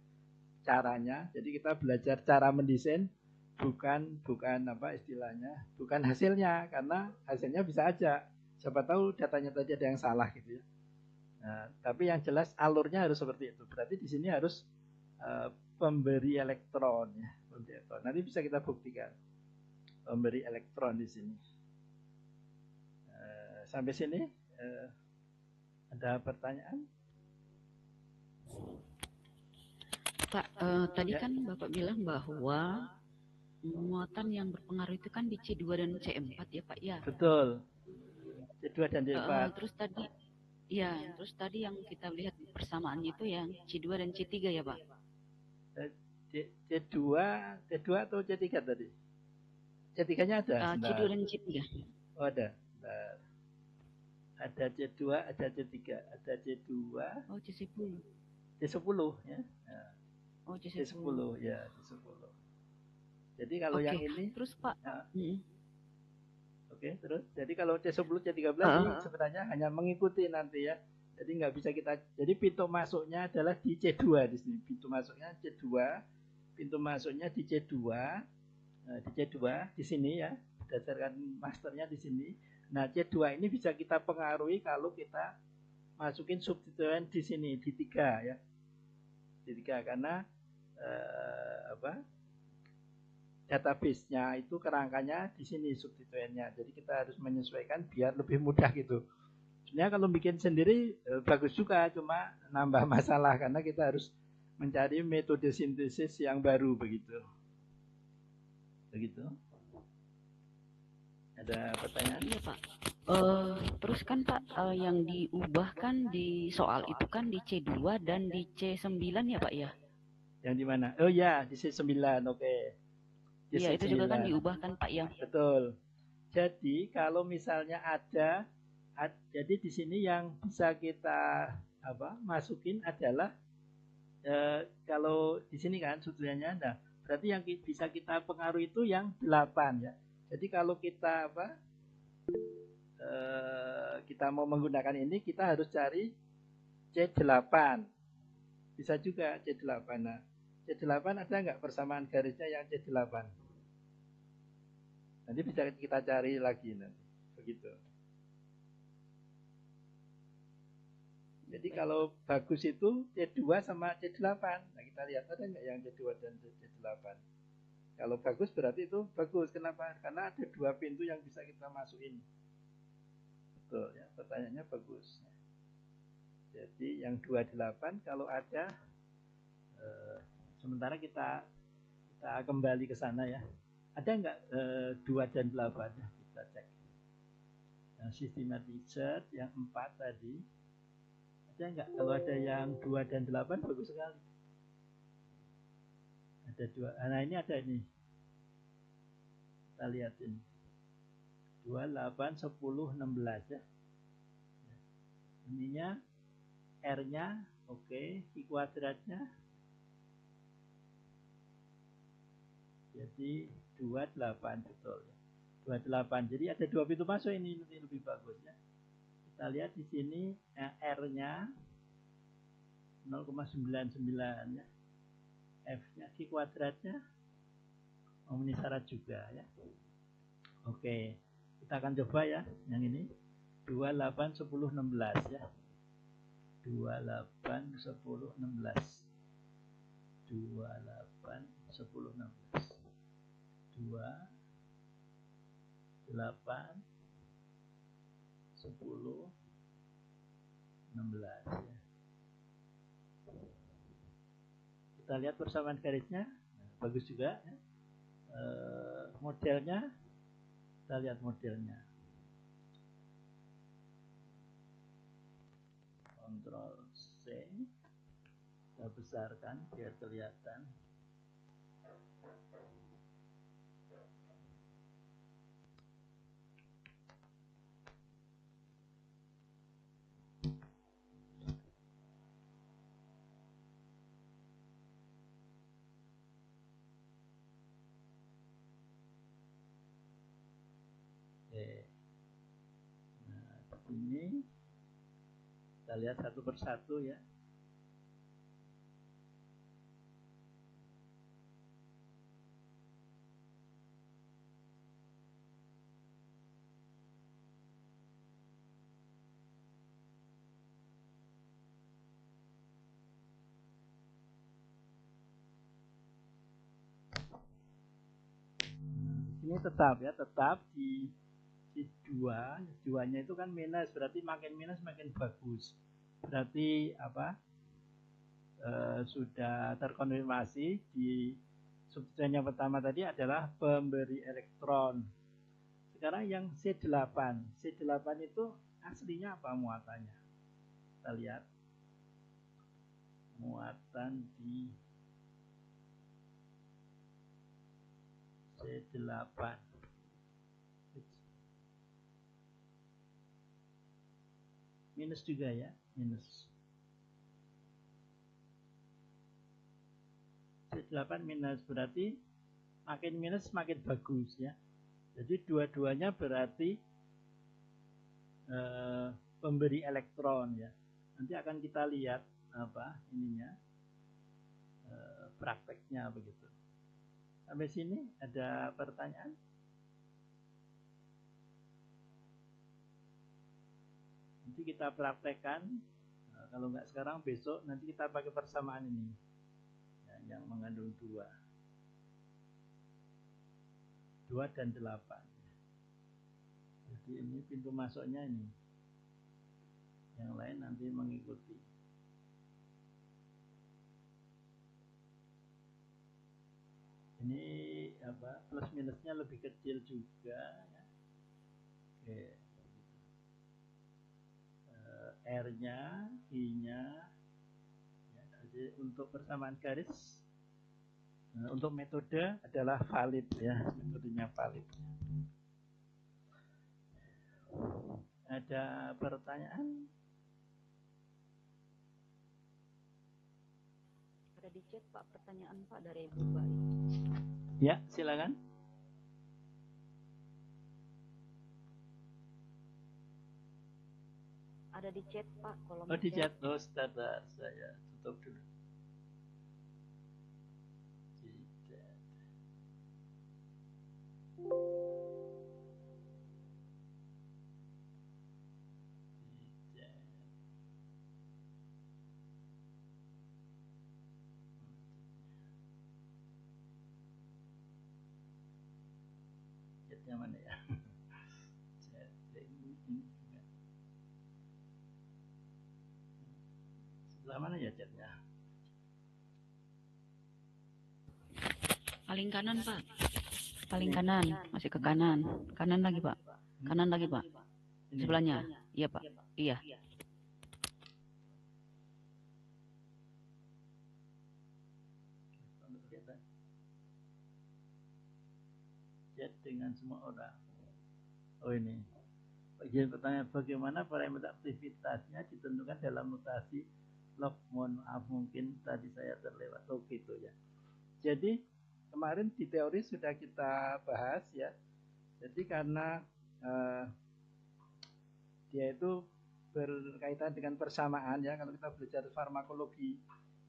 Caranya. Jadi kita belajar cara mendesain bukan apa istilahnya, bukan hasilnya, karena hasilnya bisa aja. Siapa tahu datanya tadi ada yang salah gitu ya. Nah, tapi yang jelas alurnya harus seperti itu. Berarti di sini harus pemberi elektron ya. Nanti bisa kita buktikan pemberi elektron di sini. Sampai sini ada pertanyaan?
Pak, tadi kan Bapak bilang bahwa muatan yang berpengaruh itu kan di C2 dan C4 ya Pak ya?
Betul. C2 dan C4.
Terus tadi yang kita lihat persamaannya itu yang C2 dan C3 ya Pak?
C2 atau C3 tadi? C3-nya ada?
C2 dan C3.
Oh ada. Bentar. Ada C2, ada C3, ada C2.
Oh C10.
C10 ya. Nah.
Oh C10.
C10 ya, C10. Jadi kalau yang ini
terus Pak.
Ya. Oke, terus jadi kalau C10, C13 ini sebenarnya hanya mengikuti nanti ya. Jadi nggak bisa kita, jadi pintu masuknya adalah di C2 di sini. Pintu masuknya C2, pintu masuknya di C2, di C2 di sini ya, berdasarkan masternya di sini. Nah C2 ini bisa kita pengaruhi kalau kita masukin substituen di sini di 3 ya, di 3 karena database-nya itu kerangkanya di sini substituennya. Jadi kita harus menyesuaikan biar lebih mudah gitu. Sebenarnya kalau bikin sendiri bagus juga, cuma nambah masalah karena kita harus mencari metode sintesis yang baru begitu. Begitu. Ada pertanyaan?
Iya Pak. Terus kan Pak, yang diubah kan di soal itu kan di C2 dan di C9 ya Pak ya?
Yang di mana? Oh ya, di C9. Oke. Di
Iya, itu juga kan
C9.
diubah kan Pak ya?
Betul. Jadi kalau misalnya jadi di sini yang bisa kita masukin adalah kalau di sini kan sudutnya, nah berarti yang bisa kita pengaruhi itu yang 8 ya. Jadi kalau kita kita mau menggunakan ini, kita harus cari C8. Bisa juga C8. Nah, C8 ada nggak persamaan garisnya yang C8? Nanti bisa kita cari lagi nanti. Begitu. Jadi kalau bagus itu C2 sama C8. Nah, kita lihat ada nggak yang C2 dan C8. Kalau bagus berarti itu bagus. Kenapa? Karena ada 2 pintu yang bisa kita masukin. Betul ya, pertanyaannya bagus. Jadi yang 28 kalau ada sementara kita kembali ke sana ya. Ada nggak 2 dan 8 ya? Kita cek. Yang systematic yang 4 tadi. Ada nggak? Kalau ada yang 2 dan 8 bagus sekali. Ada 2. Nah ini ada ini. Kita lihat ini. 2, 8, 10, 16 ya. Ininya R-nya oke, I kuadratnya jadi 28 betul ya. 28. Jadi ada 2 pintu masuk ini lebih bagus ya. Kita lihat di sini R-nya 0,99 ya. F-nya I kuadratnya memenuhi syarat juga ya. Oke, kita akan coba ya yang ini 28, 10, 16 ya. 28, 10, 16 28, 10, 16 2, 8, 10, 16 ya. Kita lihat persamaan garisnya, bagus juga ya. Modelnya, kita lihat modelnya. Ctrl C, kita besarkan biar kelihatan. Oke. Nah, ini kita lihat satu persatu ya. Ini tetap ya, tetap di 2-nya itu kan minus, berarti makin minus makin bagus. Berarti sudah terkonfirmasi di substituen yang pertama tadi adalah pemberi elektron. Sekarang yang C8. C8 itu aslinya apa muatannya? Kita lihat. Muatan di C8. Minus juga ya, minus. C8 minus berarti makin minus makin bagus ya. Jadi dua-duanya berarti pemberi elektron ya. Nanti akan kita lihat prakteknya begitu. Sampai sini ada pertanyaan? Nanti kita praktekkan. Kalau nggak sekarang besok nanti kita pakai persamaan ini ya, yang mengandung 2 dan 8. Jadi ini pintu masuknya ini. Yang lain nanti mengikuti. Ini plus minusnya lebih kecil juga ya. Oke. R-nya, I-nya. Ya, jadi untuk persamaan garis, untuk metode adalah valid ya, metodenya valid. Ada pertanyaan?
Ada di chat Pak pertanyaan Pak dari Ibu Baik.
Ya, silakan.
Ada di chat Pak, kolom
di chat. Oh, sebentar, saya tutup dulu. Chatnya mana ya? Sebelah mana ya chatnya?
Paling kanan Pak. Paling kanan, masih ke kanan. Kanan lagi Pak. Kanan lagi Pak. Sebelahnya. Iya Pak. Iya.
Chat dengan semua orang. Oh ini. Bagian pertanyaan, bagaimana parameter aktivitasnya ditentukan dalam notasi log. Mohon maaf mungkin tadi saya terlewat. Oh gitu ya. Jadi kemarin di teori sudah kita bahas ya. Jadi karena dia itu berkaitan dengan persamaan ya. Kalau kita belajar farmakologi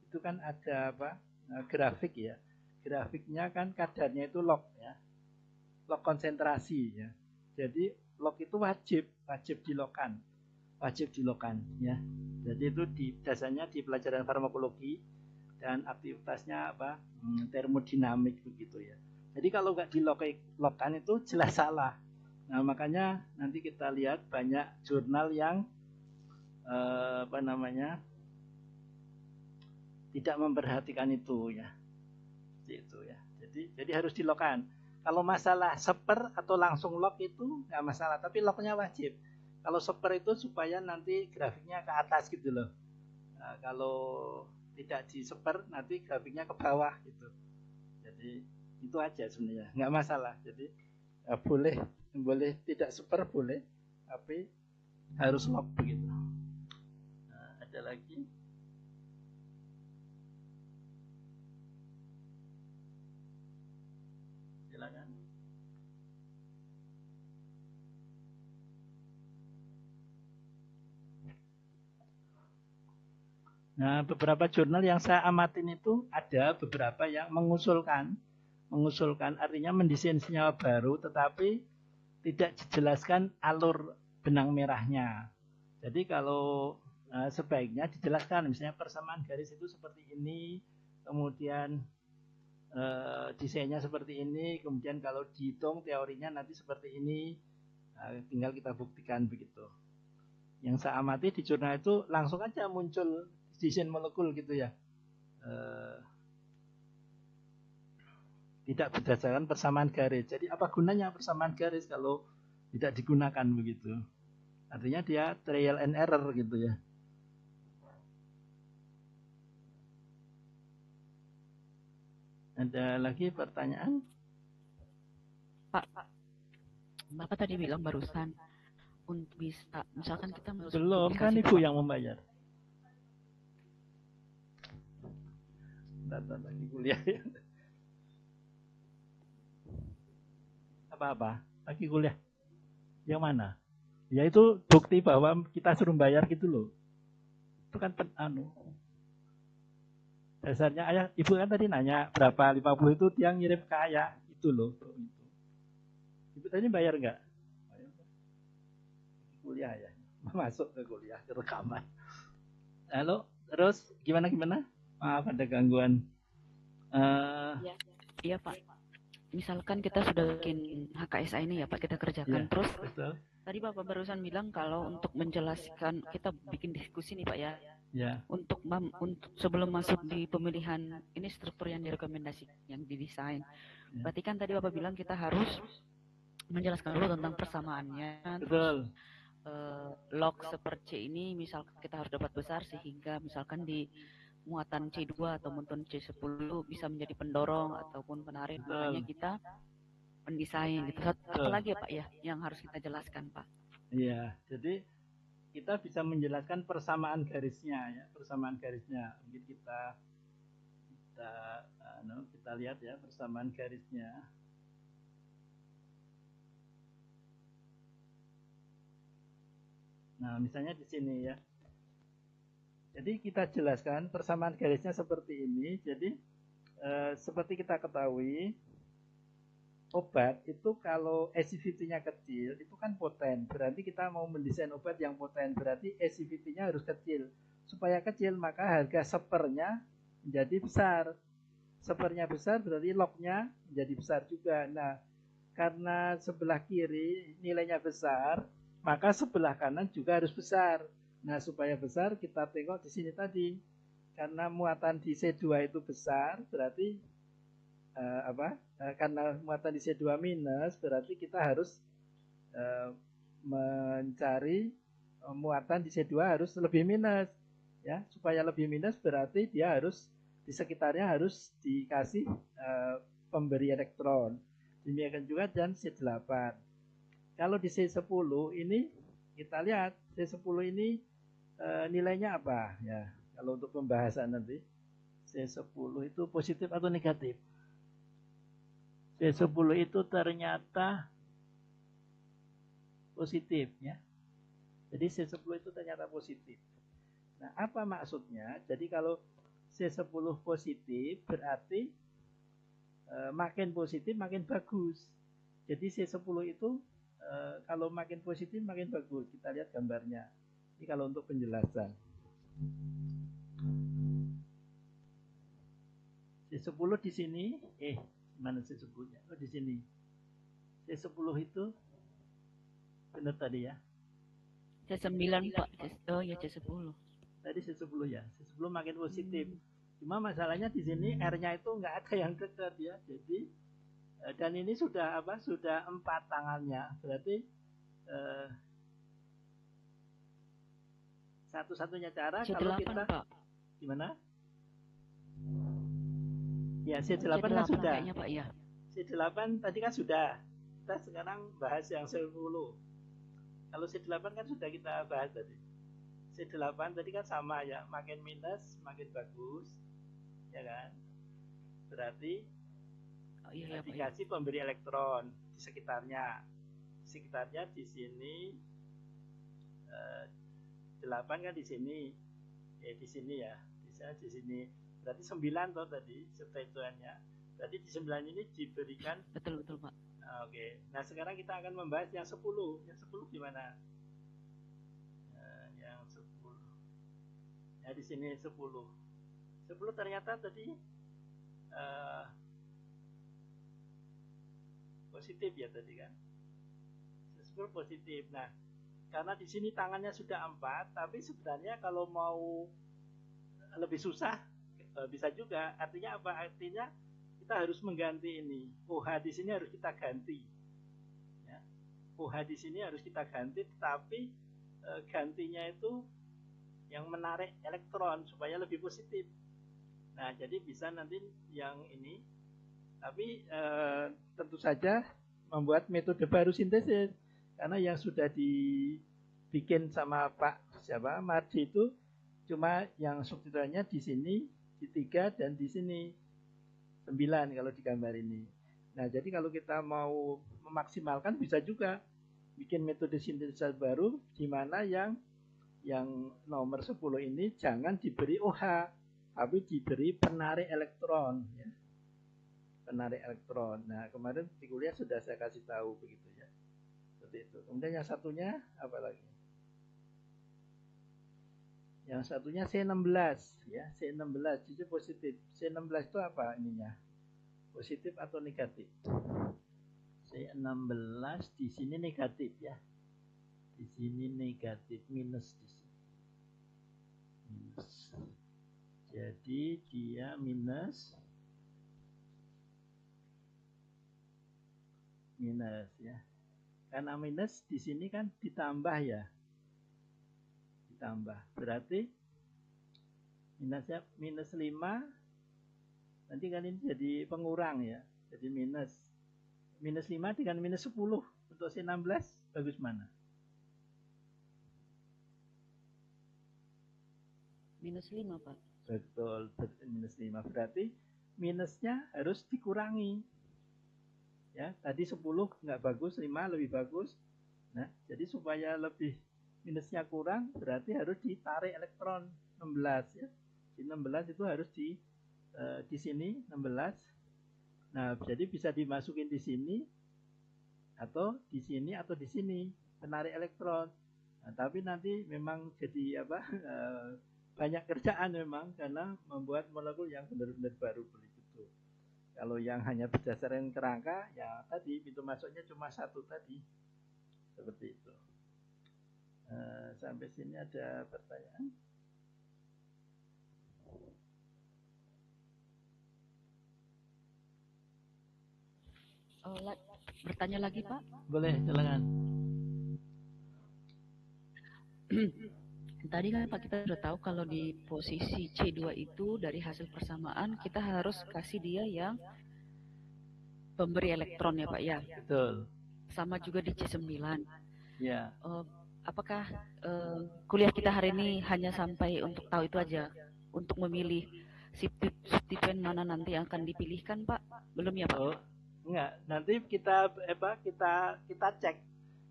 itu kan ada apa? Grafik ya. Grafiknya kan kadarnya itu log ya. Log konsentrasi ya. Jadi log itu wajib dilogkan ya. Jadi itu dasarnya di pelajaran farmakologi dan aktivitasnya apa? Termodinamik begitu ya. Jadi kalau nggak dilogkan itu jelas salah. Nah makanya nanti kita lihat banyak jurnal yang tidak memperhatikan itu ya. Seperti itu ya. Jadi harus dilogkan. Kalau masalah seper atau langsung log itu nggak masalah, tapi lognya wajib. Kalau seper itu supaya nanti grafiknya ke atas gitu loh. Nah, kalau tidak di seper nanti grafiknya ke bawah gitu. Jadi itu aja sebenarnya, nggak masalah. Jadi boleh tidak seper boleh, tapi harus log begitu. Nah, ada lagi? Silakan. Nah, beberapa jurnal yang saya amatin itu ada beberapa yang mengusulkan artinya mendesain senyawa baru tetapi tidak dijelaskan alur benang merahnya. Jadi kalau sebaiknya dijelaskan misalnya persamaan garis itu seperti ini, kemudian desainnya seperti ini, kemudian kalau dihitung teorinya nanti seperti ini, tinggal kita buktikan begitu. Yang saya amati di jurnal itu langsung aja muncul desain molekul gitu ya, tidak berdasarkan persamaan garis. Jadi apa gunanya persamaan garis kalau tidak digunakan begitu? Artinya dia trial and error gitu ya. Ada lagi pertanyaan?
Pak, Bapak tadi bilang barusan untuk bisa, misalkan kita
belum kan Ibu yang membayar. Datang lagi kuliah ya. Apa-apa? Lagi kuliah. Yang mana? Ya itu bukti bahwa kita suruh bayar gitu loh. Itu kan dasarnya ayah, ibu kan tadi nanya berapa 50 itu dia ngirim ke ayah itu loh. Ibu tadi bayar nggak? Kuliah ya, masuk ke kuliah ke rekaman. Halo, terus gimana? Maaf ada gangguan.
Iya Pak. Misalkan kita sudah bikin HKSA ini ya Pak, kita kerjakan terus.
Betul.
Tadi Bapak barusan bilang kalau untuk menjelaskan kita bikin diskusi nih Pak ya. Untuk sebelum masuk di pemilihan ini struktur yang direkomendasi, yang didesain. Berarti kan tadi Bapak bilang kita harus menjelaskan dulu tentang persamaannya.
Betul.
log seperti ini misal kita harus dapat besar sehingga misalkan di muatan C2 atau muatan C10 bisa menjadi pendorong ataupun penarik. Makanya kita mendesain gitu. Satu lagi ya Pak ya yang harus kita jelaskan Pak.
Iya, jadi kita bisa menjelaskan persamaan garisnya ya, persamaan garisnya. Mungkin kita lihat ya persamaan garisnya. Nah, misalnya di sini ya. Jadi kita jelaskan persamaan garisnya seperti ini. Jadi seperti kita ketahui, obat itu kalau activity-nya kecil, itu kan poten. Berarti kita mau mendesain obat yang poten, berarti activity-nya harus kecil. Supaya kecil, maka harga sepernya menjadi besar. Sepernya besar, berarti lognya menjadi besar juga. Nah, karena sebelah kiri nilainya besar, maka sebelah kanan juga harus besar. Nah, supaya besar kita tengok di sini tadi. Karena muatan di C2 itu besar, berarti karena muatan di C2 minus, berarti kita harus mencari muatan di C2 harus lebih minus. Ya, supaya lebih minus berarti dia harus di sekitarnya harus dikasih pemberi elektron. Demikian juga dan C8. Kalau di C10 ini kita lihat C10 ini nilainya apa ya? Kalau untuk pembahasan nanti C10 itu positif atau negatif? C10 itu ternyata positif ya. Jadi C10 itu ternyata positif. Nah, apa maksudnya? Jadi kalau C10 positif berarti makin positif makin bagus. Jadi C10 itu kalau makin positif makin bagus. Kita lihat gambarnya. Ini kalau untuk penjelasan. C10 di sini, mana C10-nya? Oh, di sini. C10 itu benar tadi ya?
C9 Pak. Oh ya C10.
Tadi C10 ya. C10 makin positif. Cuma masalahnya di sini R-nya itu nggak ada yang dekat ya. Jadi dan ini sudah sudah 4 tangannya. Berarti satu-satunya cara
C8,
kalau kita
Pak.
Gimana? Ya C8 kan sudah.
Kayaknya, Pak, ya.
C8 tadi kan sudah. Kita sekarang bahas yang C10. Kalau C8 kan sudah kita bahas tadi. C8 tadi kan sama ya, makin minus makin bagus. Ya kan? Berarti dikasih pemberi elektron di sekitarnya. Sekitarnya di sini 8 kan di sini. Di sini ya. Di sini. Berarti 9 toh tadi substituennya. Berarti di 9 ini diberikan
betul Pak.
Oke. Nah, sekarang kita akan membahas yang 10. Yang 10 gimana? Yang 10. Ya di sini 10. 10 ternyata tadi positif ya tadi kan. 10 positif. Nah, karena di sini tangannya sudah 4, tapi sebenarnya kalau mau lebih susah bisa juga. Artinya apa? Artinya kita harus mengganti ini. OH di sini harus kita ganti. Ya. OH di sini harus kita ganti, tetapi gantinya itu yang menarik elektron supaya lebih positif. Nah, jadi bisa nanti yang ini. Tapi tentu saja membuat metode baru sintesis. Karena yang sudah dibikin sama Pak Mardi itu cuma yang substituennya di sini, di 3 dan di sini 9 kalau di gambar ini. Nah, jadi kalau kita mau memaksimalkan bisa juga bikin metode sintesis baru di mana yang nomor 10 ini jangan diberi OH, tapi diberi penarik elektron ya. Penarik elektron. Nah, kemarin di kuliah sudah saya kasih tahu begitu ya. Seperti itu. Kemudian yang satunya apa lagi? Yang satunya C16 ya, C16 itu positif. C16 itu apa ininya? Positif atau negatif? C16 di sini negatif ya. Di sini negatif, minus di sini. Minus. Jadi dia minus ya. Karena minus di sini kan ditambah ya. Ditambah. Berarti minusnya minus 5. Nanti kan ini jadi pengurang ya. Jadi minus 5 dengan minus 10 untuk C16 bagus mana?
Minus 5, Pak.
Betul, minus 5. Berarti minusnya harus dikurangi. Ya, tadi 10 nggak bagus, 5 lebih bagus. Nah, jadi supaya lebih minusnya kurang, berarti harus ditarik elektron 16 ya. Di 16 itu harus di sini 16. Nah, jadi bisa dimasukin di sini atau di sini atau di sini penarik elektron. Nah, tapi nanti memang jadi banyak kerjaan memang karena membuat molekul yang benar-benar baru begitu. Kalau yang hanya berdasarkan kerangka, ya tadi pintu masuknya cuma satu tadi, seperti itu. Sampai sini ada pertanyaan?
Bertanya lagi, Pak?
Boleh, silakan.
Tadi kan Pak kita sudah tahu kalau di posisi C2 itu dari hasil persamaan kita harus kasih dia yang pemberi elektron ya Pak ya.
Betul.
Sama juga di C9.
Ya.
Apakah kuliah kita hari ini hanya sampai untuk tahu itu aja, untuk memilih substituen mana nanti yang akan dipilihkan Pak? Belum ya Pak?
Oh, enggak. Nanti kita cek.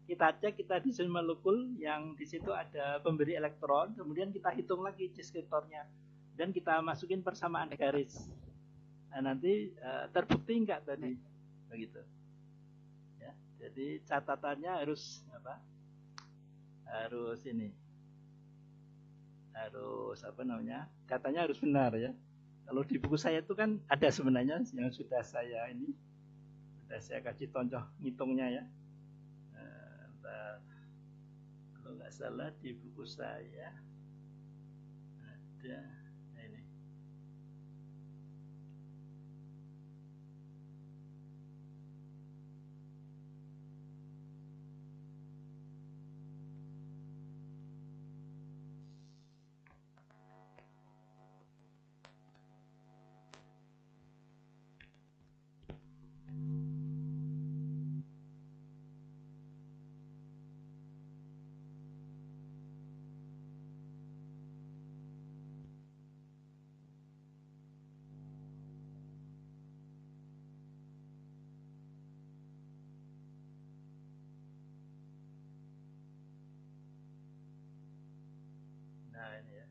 Kita desain molekul yang di situ ada pemberi elektron, kemudian kita hitung lagi deskriptornya dan kita masukin persamaan garis. Nah, nanti terbukti enggak tadi begitu. Ya, jadi catatannya harus harus ini. Harus katanya harus benar ya. Kalau di buku saya itu kan ada sebenarnya yang sudah saya kasih contoh ngitungnya ya. Kalau nggak salah di buku saya ada ini. Nah ini ya.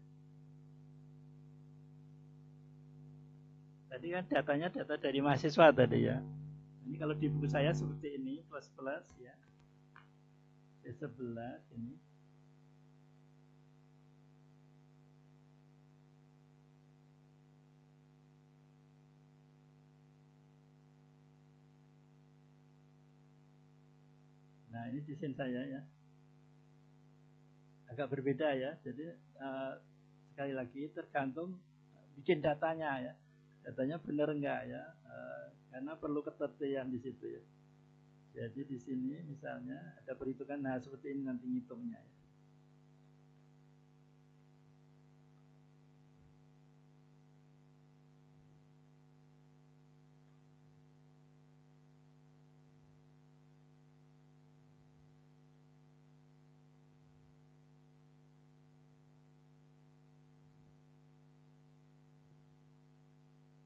Tadi kan datanya data dari mahasiswa tadi ya. Ini kalau di buku saya seperti ini plus ya. C11 ini. Nah ini desain saya ya. Agak berbeda ya. Jadi sekali lagi tergantung bikin datanya ya. Datanya benar enggak ya. Karena perlu ketertiban di situ ya. Jadi di sini misalnya ada perhitungan, nah seperti ini nanti ngitungnya ya.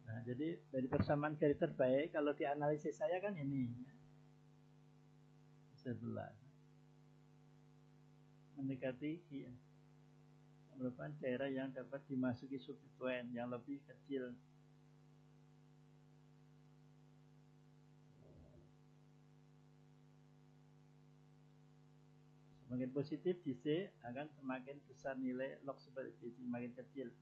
Nah, jadi dari persamaan garis terbaik kalau dianalisis saya kan ini. 11 mendekati merupakan daerah yang dapat dimasuki substituen yang lebih kecil. Semakin positif di C akan semakin besar nilai log supersidi, semakin kecil.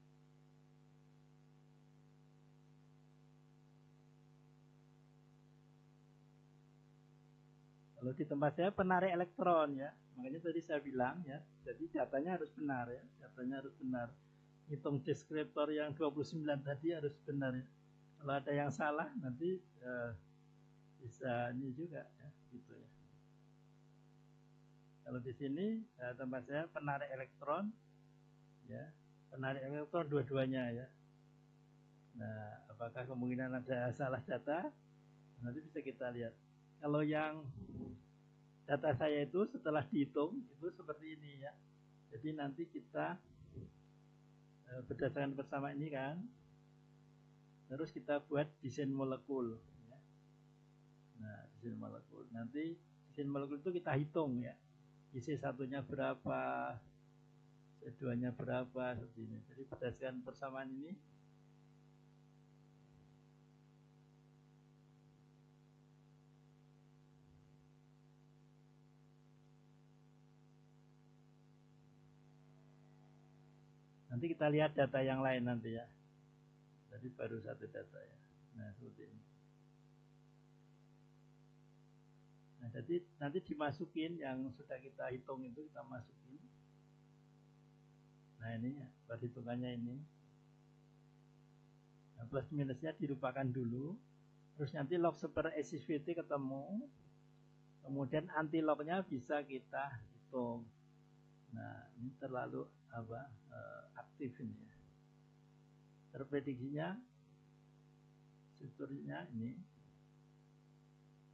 Kalau di tempat saya penarik elektron ya, makanya tadi saya bilang ya, jadi datanya harus benar ya, datanya harus benar. Hitung deskriptor yang 29 tadi harus benar ya. Kalau ada yang salah nanti bisa ini juga ya, gitu ya. Kalau di sini tempat saya penarik elektron, ya, penarik elektron dua-duanya ya. Nah, apakah kemungkinan ada salah data? Nanti bisa kita lihat. Kalau yang data saya itu setelah dihitung itu seperti ini ya. Jadi nanti kita berdasarkan persamaan ini kan, terus kita buat desain molekul. Ya. Nah, desain molekul. Nanti desain molekul itu kita hitung ya. Isi satunya berapa, C2-nya berapa, seperti ini. Jadi berdasarkan persamaan ini, nanti kita lihat data yang lain nanti ya. Tadi baru satu data ya. Nah, seperti ini. Nah, jadi nanti dimasukin yang sudah kita hitung itu kita masukin. Nah, ini ya, perhitungannya ini. Nah, plus minusnya dilupakan dulu. Terus nanti log super SSVT ketemu. Kemudian anti lognya bisa kita hitung. Nah, ini terlalu aktif ini ya. Terprediksinya strukturnya ini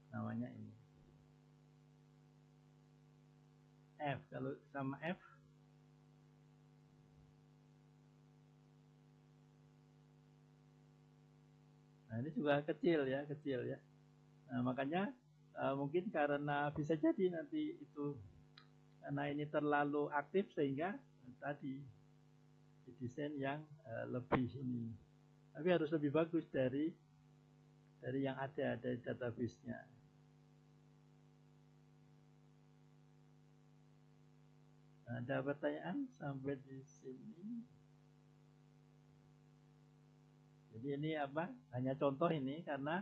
namanya ini F. Kalau sama F nah ini juga kecil ya. Nah, makanya mungkin karena bisa jadi nanti itu karena ini terlalu aktif sehingga tadi didesain yang lebih ini. Tapi harus lebih bagus dari yang ada dari database-nya. Nah, ada pertanyaan sampai di sini? Jadi ini apa? Hanya contoh ini karena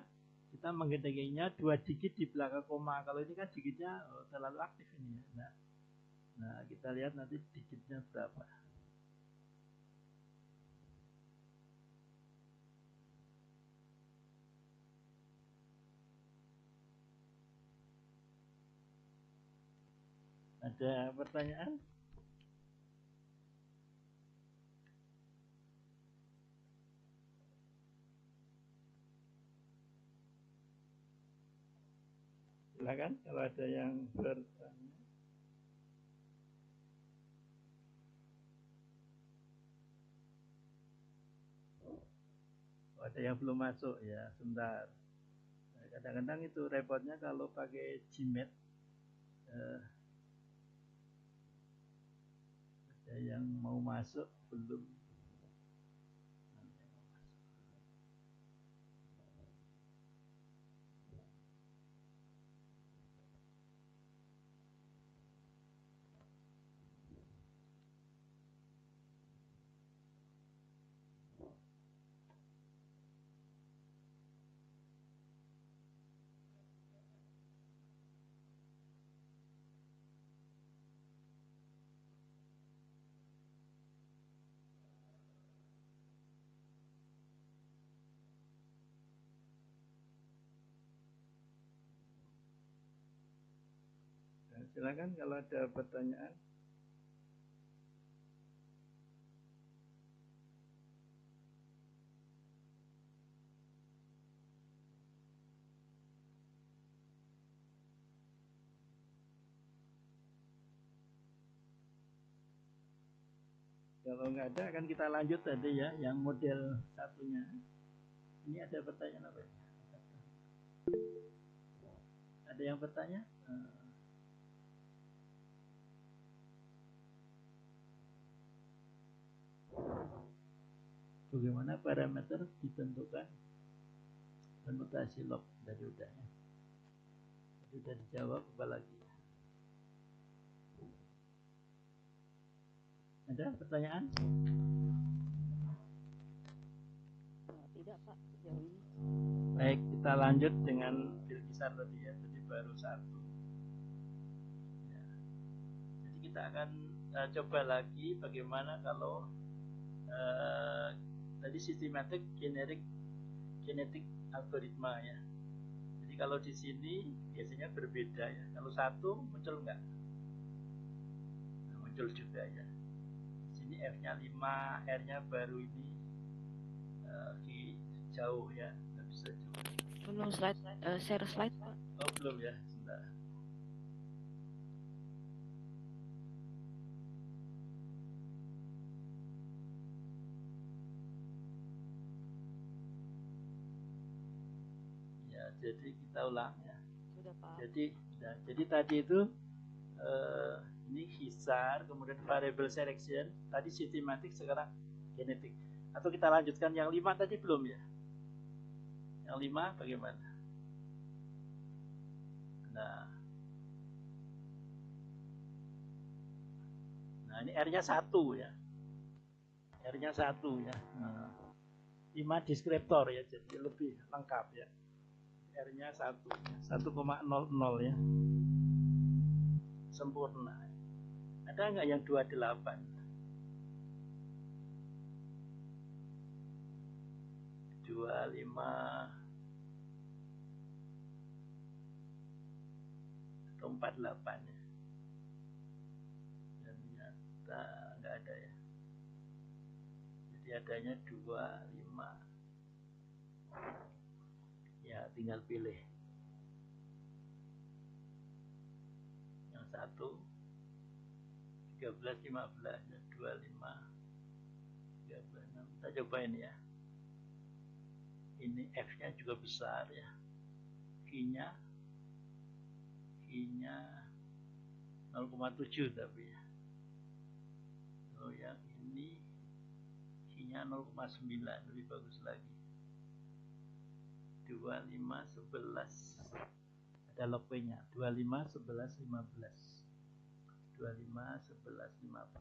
kita menghitunginya 2 digit di belakang koma. Kalau ini kan digitnya terlalu aktif ini ya. Nah, kita lihat nanti digitnya berapa. Ada pertanyaan? Silakan kalau ada yang bertanya. Oh, ada yang belum masuk ya, sebentar. Kadang-kadang itu repotnya kalau pakai Gmail. Ada yang mau masuk belum. Silakan kalau ada pertanyaan. Kalau nggak ada akan kita lanjut tadi ya, yang model satunya. Ini ada pertanyaan apa ya? Ada yang bertanya? Bagaimana parameter ditentukan permutasi log dari udahnya? Sudah dijawab apa lagi? Ada pertanyaan?
Tidak Pak, sejauh ini.
Baik, kita lanjut dengan Bilqisar tadi ya. Jadi baru satu. Ya. Jadi kita akan coba lagi bagaimana kalau tadi sistematik genetik algoritma ya. Jadi kalau di sini biasanya berbeda ya. Kalau satu muncul enggak? muncul juga ya. Sini F-nya 5, R-nya baru ini jauh ya, nggak bisa juga.
Belum slide, share slide Pak.
Oh belum ya, sebentar. Ya, jadi kita ulang ya.
Sudah Pak.
Jadi tadi itu ini hisar, kemudian variable selection, tadi systematic, sekarang genetik. Atau kita lanjutkan yang 5 tadi belum ya? Yang 5 bagaimana? Nah ini R-nya 1 ya. R-nya 1 ya. 5 deskriptor ya, jadi lebih lengkap ya. R-nya 1,00 ya. Sempurna. Ada nggak yang 28? 25 atau 48 ya. Dan ternyata nggak ada ya. Jadi adanya 25. Ya tinggal pilih. Yang 1 13, 15 ya, 25 36. Kita cobain ya. Ini F-nya juga besar ya. Q-nya 0,7 tapi ya. Kalau yang ini Q-nya 0,9, lebih bagus lagi. 25, 11. Ada log P-nya. 25, 11, 15. 25, 11, 15.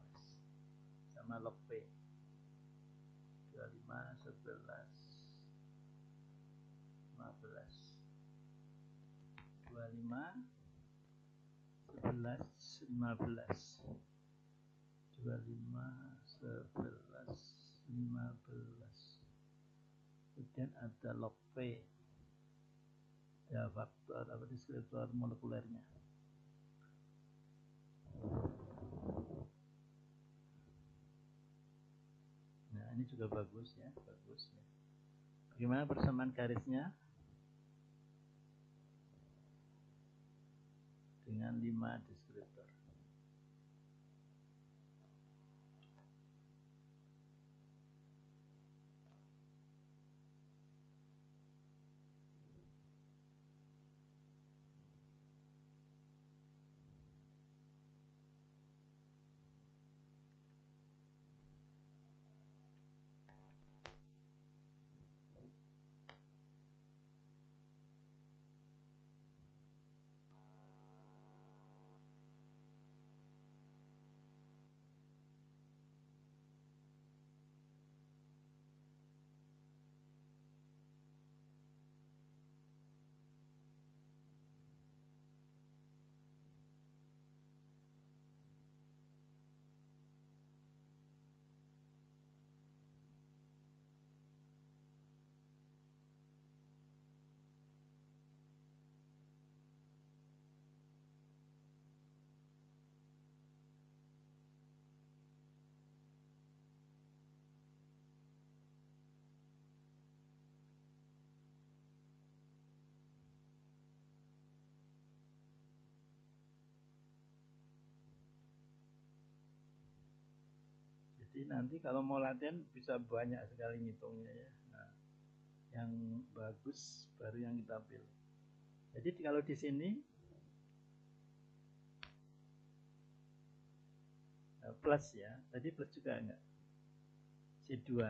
Sama log P. 25, 11, 15. 25, 11, 15. 25, 11, 15. Kemudian ada log P. Ya, faktor atau deskriptor molekulernya. Nah, ini juga bagus ya, bagus ya. Bagaimana persamaan garisnya? Dengan 5 deskriptor. Jadi nanti kalau mau latihan bisa banyak sekali ngitungnya ya. Nah, yang bagus baru yang kita pilih. Jadi kalau di sini plus ya, tadi plus juga enggak? C2.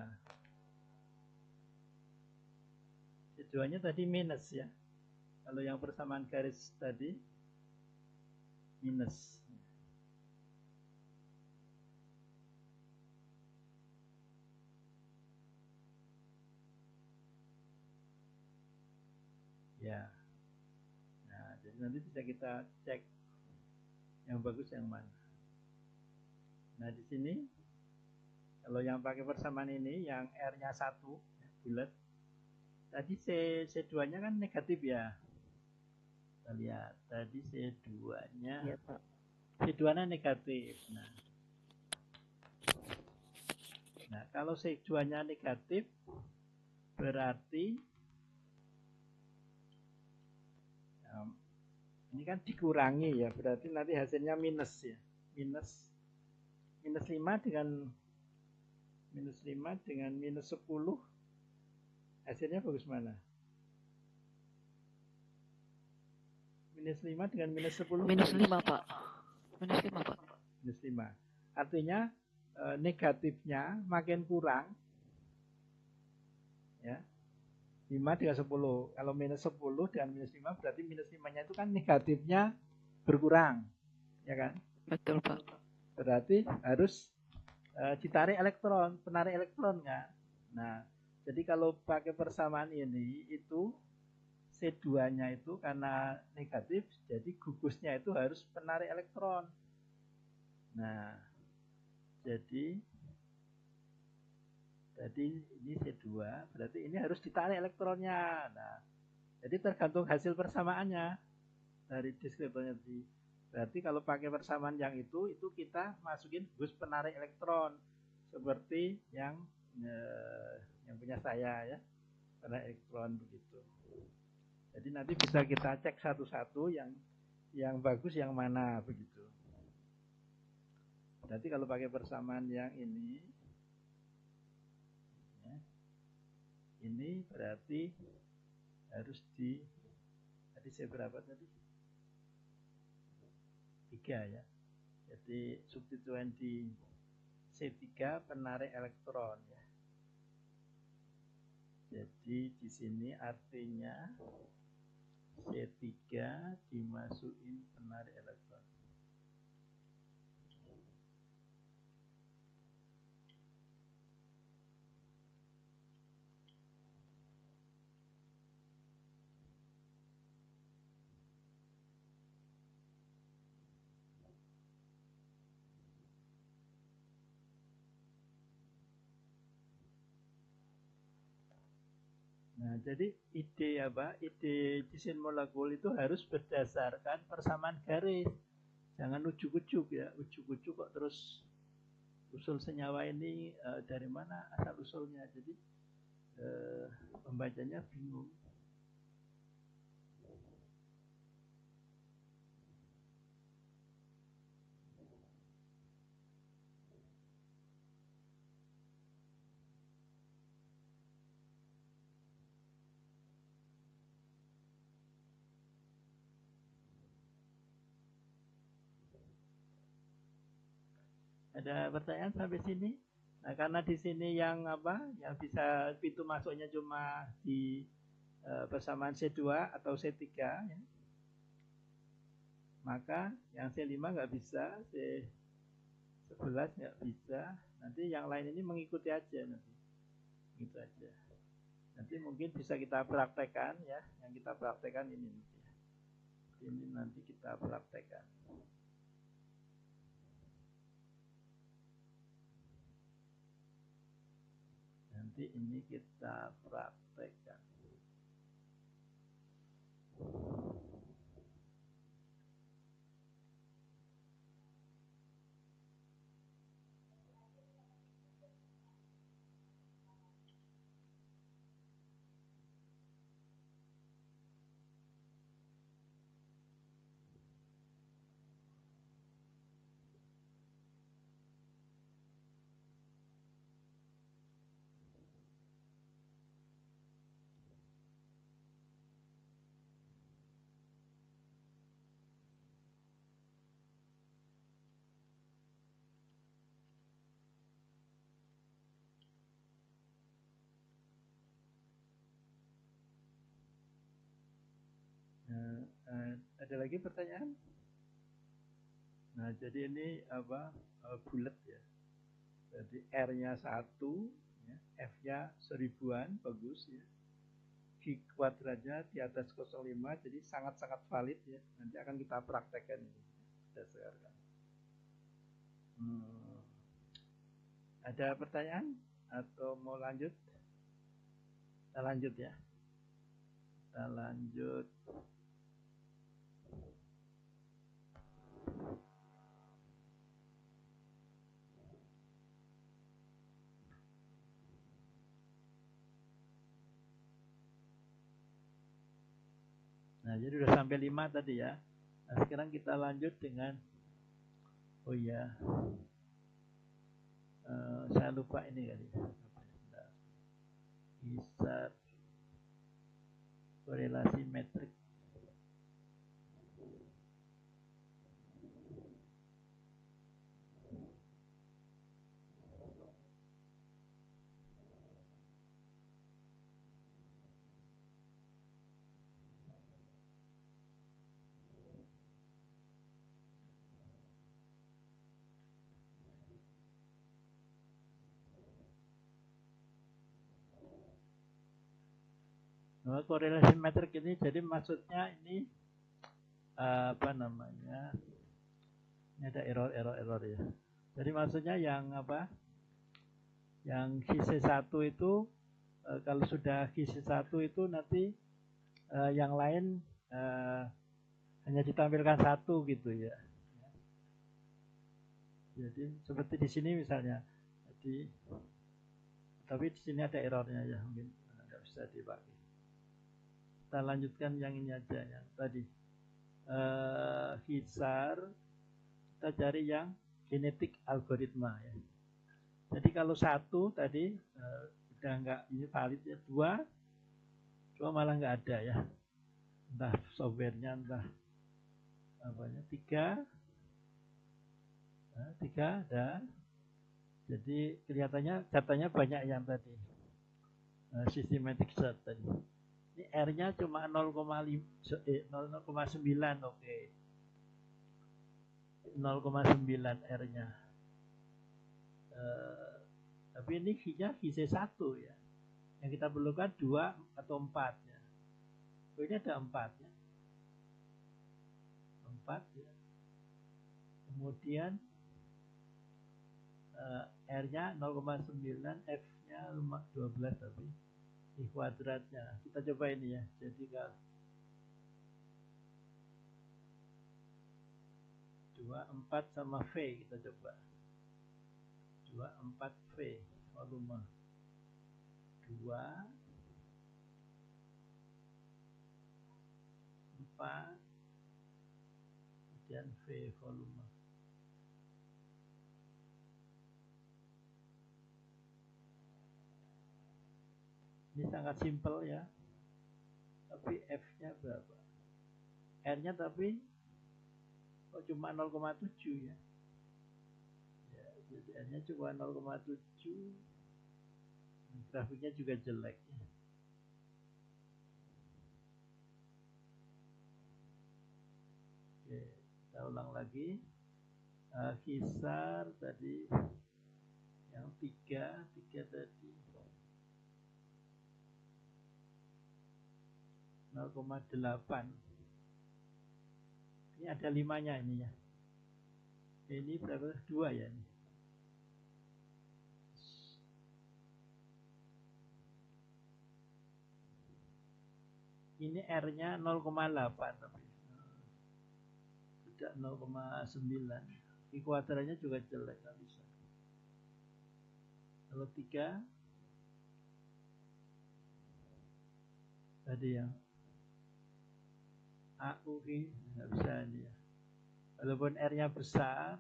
C2-nya tadi minus ya. Kalau yang persamaan garis tadi minus. Ya. Nah, jadi nanti bisa kita cek yang bagus yang mana. Nah, di sini kalau yang pakai persamaan ini yang R-nya 1 bulat. Tadi C2-nya kan negatif ya. Kita lihat tadi C2-nya.
Iya, Pak.
C2-nya negatif. Nah, Nah, kalau C2-nya negatif, berarti ini kan dikurangi ya, berarti nanti hasilnya minus ya. Minus 5 dengan minus 10, hasilnya bagus mana? Minus 5 dengan minus 10.
Minus 5, Pak. Minus 5, Pak.
Minus 5. Artinya negatifnya makin kurang. Ya. 5 dengan 10. Kalau minus 10 dengan minus 5 berarti minus 5-nya itu kan negatifnya berkurang. Ya kan?
Betul, Pak.
Berarti harus ditarik elektron, penarik elektron kan. Nah, jadi kalau pakai persamaan ini itu C2-nya itu karena negatif, jadi gugusnya itu harus penarik elektron. Nah, jadi ini C2, berarti ini harus ditarik elektronnya. Nah, jadi tergantung hasil persamaannya dari deskriptornya tadi. Berarti kalau pakai persamaan yang itu kita masukin gugus penarik elektron seperti yang punya saya ya, penarik elektron begitu. Jadi nanti bisa kita cek satu-satu yang bagus yang mana begitu. Berarti kalau pakai persamaan yang ini, ya, ini berarti harus tadi saya berapa tadi? 3 ya. Jadi substituen di C3 penarik elektron ya. Jadi di sini artinya C3 dimasukin penarik elektron. Nah, jadi ide desain molekul itu harus berdasarkan persamaan garis. Jangan ujuk-ujuk ya, ujuk-ujuk kok terus usul senyawa ini dari mana asal usulnya. Jadi pembacanya bingung. Ada pertanyaan sampai sini? Nah, karena di sini yang bisa pintu masuknya cuma di persamaan C2 atau C3 ya. Maka yang C5 nggak bisa, C11 nggak bisa. Nanti yang lain ini mengikuti aja nanti. Gitu aja. Nanti mungkin bisa kita praktekkan ya. Yang kita praktekkan ini nanti. Ini nanti kita praktekkan. Nanti ini kita praktekkan. Ada lagi pertanyaan? Nah, jadi ini bulat ya. Jadi R-nya 1, ya, F-nya 1000-an, bagus ya. Q kuadratnya di atas 05, jadi sangat-sangat valid ya. Nanti akan kita praktekkan ini. Berdasarkan. Ada pertanyaan? Atau mau lanjut? Kita lanjut ya. Kita lanjut. Nah, jadi udah sampai 5 tadi ya. Nah, sekarang kita lanjut dengan saya lupa ini kali. Hisar korelasi metrik. Nah, korelasi metrik ini jadi maksudnya ini apa namanya? Ini ada error ya. Jadi maksudnya yang apa? Yang QC1 itu kalau sudah QC1 itu nanti yang lain hanya ditampilkan satu gitu ya. Jadi seperti di sini misalnya. Jadi tapi di sini ada errornya ya, mungkin nggak bisa dipakai. Kita lanjutkan yang ini aja yang tadi. Hisar kita cari yang genetik algoritma ya. Jadi kalau satu tadi udah nggak ini valid ya, dua malah nggak ada ya. Entah softwarenya entah apanya. Tiga ada. Jadi kelihatannya datanya banyak yang tadi systematic search tadi. Ini R-nya cuma 0,9 oke. 0,9 R-nya. Tapi ini G-nya GC1 ya. Yang kita perlukan 2 atau 4 ya. Ini ada 4 ya. 4 ya. Kemudian R-nya 0,9, F-nya 12 tapi di kuadratnya. Kita coba ini ya. Jadi kalau 2, 4 sama V kita coba. 2, 4 V volume 2 4 kemudian V volume. Ini sangat simpel ya. Tapi F-nya berapa? R-nya tapi cuma 0,7 ya. Jadi R-nya cuma 0,7. Grafiknya juga jelek ya. Oke, kita ulang lagi. Hisar tadi yang 3 tadi 0,8. Ini ada 5-nya ini ya. Ini berapa? 2 ya ini. Ini R-nya 0,8 tapi tidak 0,9. Di kuadratnya juga jelek, nggak bisa. Kalau 3 tadi yang AUI nggak bisa ini ya. Walaupun R-nya besar,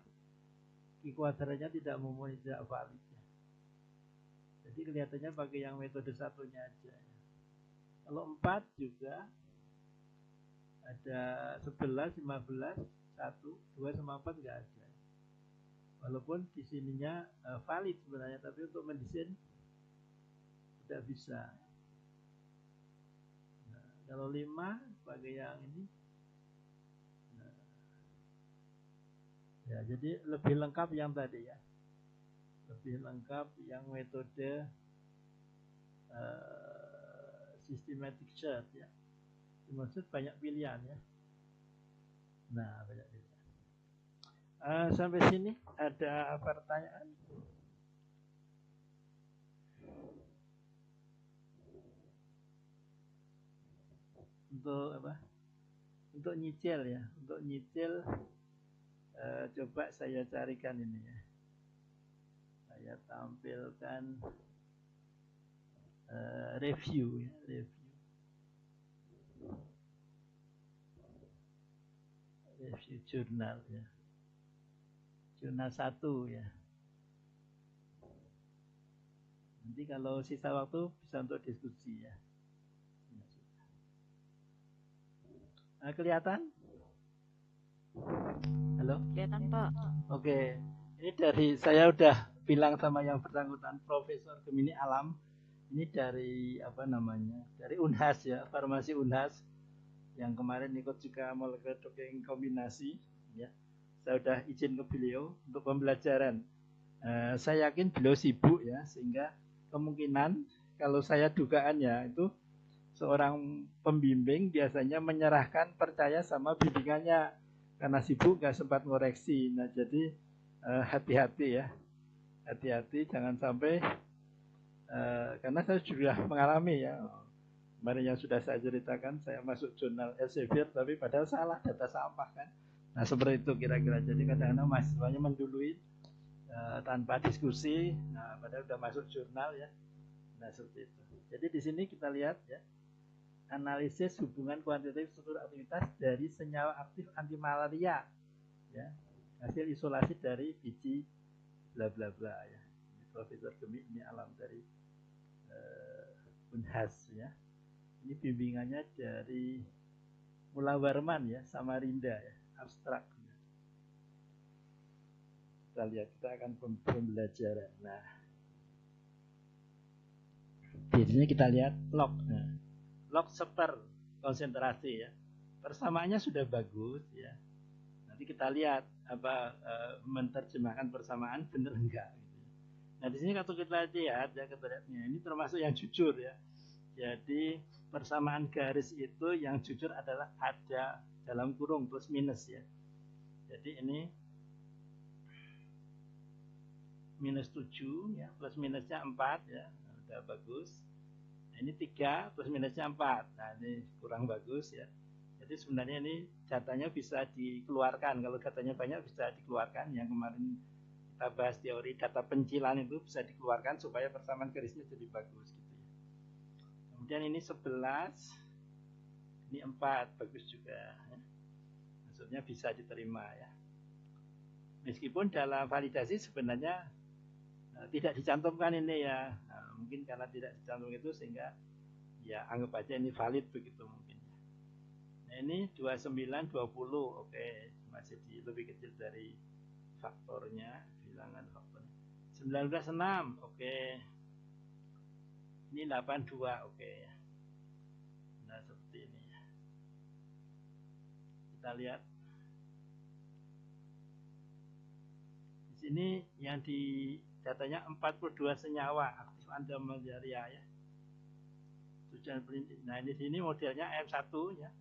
di kuadratnya tidak memenuhi, tidak valid ya. Jadi kelihatannya pakai yang metode satunya aja ya. Kalau 4 juga ada 11, 15, 1, 2 sama 4 nggak ada. Walaupun di sininya valid sebenarnya, tapi untuk mendesain tidak bisa. Nah, kalau 5 pakai yang ini. Nah, ya, jadi lebih lengkap yang tadi ya. Lebih lengkap yang metode systematic search ya. Maksud banyak pilihan ya. Nah, banyak pilihan. Sampai sini ada pertanyaan? Untuk apa? Untuk nyicil ya. Untuk nyicil coba saya carikan ini ya. Saya tampilkan review ya, review. review jurnal ya. Jurnal 1 ya. Nanti kalau sisa waktu bisa untuk diskusi ya. Nah, kelihatan? Halo?
Kelihatan Pak.
Oke. Ini dari saya udah bilang sama yang bersangkutan Profesor Gemini Alam. Ini dari apa namanya? Dari Unhas ya, Farmasi Unhas yang kemarin ikut juga molecular docking kombinasi ya. Saya udah izin ke beliau untuk pembelajaran. Saya yakin beliau sibuk ya, sehingga kemungkinan kalau saya dugaannya itu seorang pembimbing biasanya menyerahkan percaya sama bimbingannya karena sibuk gak sempat ngoreksi. Nah jadi hati-hati ya, hati-hati jangan sampai karena saya sudah mengalami ya. Kemarin yang sudah saya ceritakan, saya masuk jurnal Elsevier tapi padahal salah data sampah kan. Nah seperti itu kira-kira. Jadi kadang-kadang mahasiswanya mendului tanpa diskusi. Nah padahal sudah masuk jurnal ya. Nah seperti itu. Jadi di sini kita lihat ya, analisis hubungan kuantitatif struktur aktivitas dari senyawa aktif anti malaria ya, hasil isolasi dari biji bla bla bla ya. Ini Profesor Gemini Alam dari Unhas ya. Ini bimbingannya dari Mula Warman ya, Samarinda ya, abstrak ya. Kita lihat, kita akan pembelajaran. Nah di sini kita lihat log. Nah, log seper konsentrasi ya, persamaannya sudah bagus ya. Nanti kita lihat apa menerjemahkan persamaan benar enggak gitu. Nah di sini kalau kita lihat ya, kita lihatnya ini termasuk yang jujur ya. Jadi persamaan garis itu yang jujur adalah ada dalam kurung plus minus ya. Jadi ini minus 7 ya, plus minusnya 4 ya, udah bagus. Ini 3 plus minusnya 4. Nah ini kurang bagus ya. Jadi sebenarnya ini datanya bisa dikeluarkan. Kalau datanya banyak bisa dikeluarkan. Yang kemarin kita bahas teori data pencilan itu bisa dikeluarkan supaya persamaan garisnya jadi bagus gitu ya. Kemudian ini 11, ini 4, bagus juga ya. Maksudnya bisa diterima ya. Meskipun dalam validasi sebenarnya tidak dicantumkan ini ya. Nah, mungkin karena tidak dicantumkan itu sehingga ya anggap aja ini valid begitu mungkin. Nah ini 29, 20, oke, masih lebih kecil dari faktornya, bilangan faktornya. 19, 6, oke. Ini 82, oke. Nah seperti ini. Kita lihat. Di sini yang di datanya 42 senyawa aktif anti malaria ya. Tujuan perintis. Nah di sini modelnya M1 ya.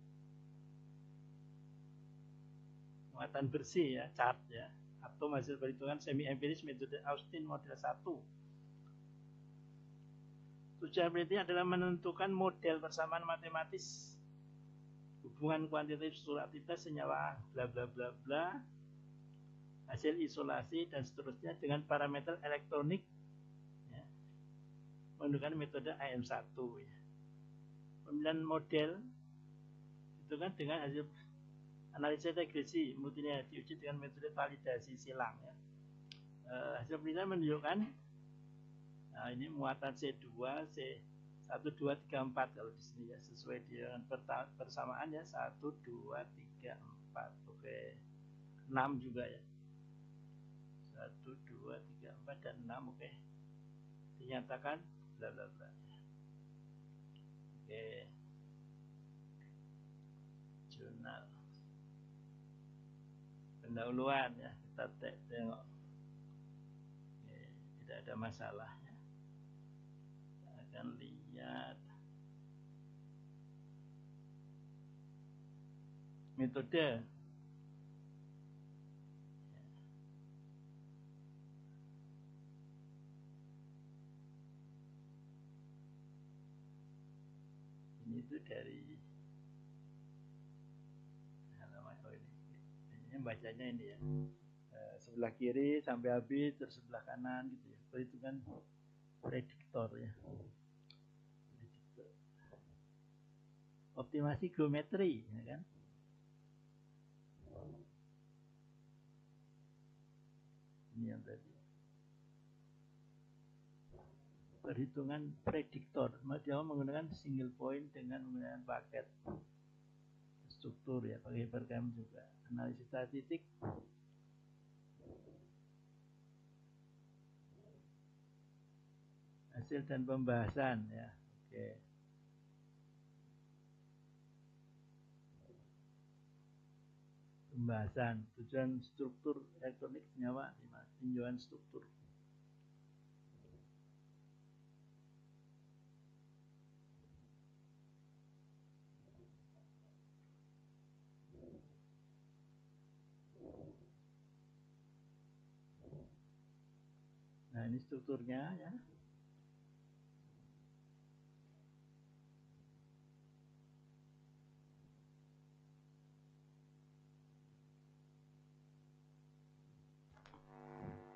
Muatan bersih ya, chart ya. Atau hasil perhitungan semi empiris metode Austin model 1. Tujuan penelitian adalah menentukan model persamaan matematis hubungan kuantitatif struktur aktivitas senyawa bla bla bla bla, hasil isolasi dan seterusnya dengan parameter elektronik ya, menggunakan metode AM1 ya. Pemilihan model itu kan dengan hasil analisis regresi multilinear diuji dengan metode validasi silang ya. Hasil penelitian menunjukkan nah ini muatan C2, C1, 2, 3, 4 kalau di sini ya, sesuai dengan persamaan ya, 1, 2, 3, 4, oke, 6 juga ya, 1, 2, 3, 4 dan 6, oke, dinyatakan bla bla bla, oke, jurnal pendahuluan ya, kita tengok, oke, tidak ada masalah. Akan lihat metode ini itu dari halaman ini bacanya ini ya, sebelah kiri sampai habis terus sebelah kanan gitu ya, perhitungan prediktor ya, optimasi geometri ya kan. Ini yang tadi. Perhitungan prediktor. Dia menggunakan single point dengan menggunakan paket struktur ya, pakai hypercam juga. Analisis statistik. Hasil dan pembahasan ya. Oke. Pembahasan tujuan struktur elektronik senyawa, tinjauan struktur. Nah, ini strukturnya ya.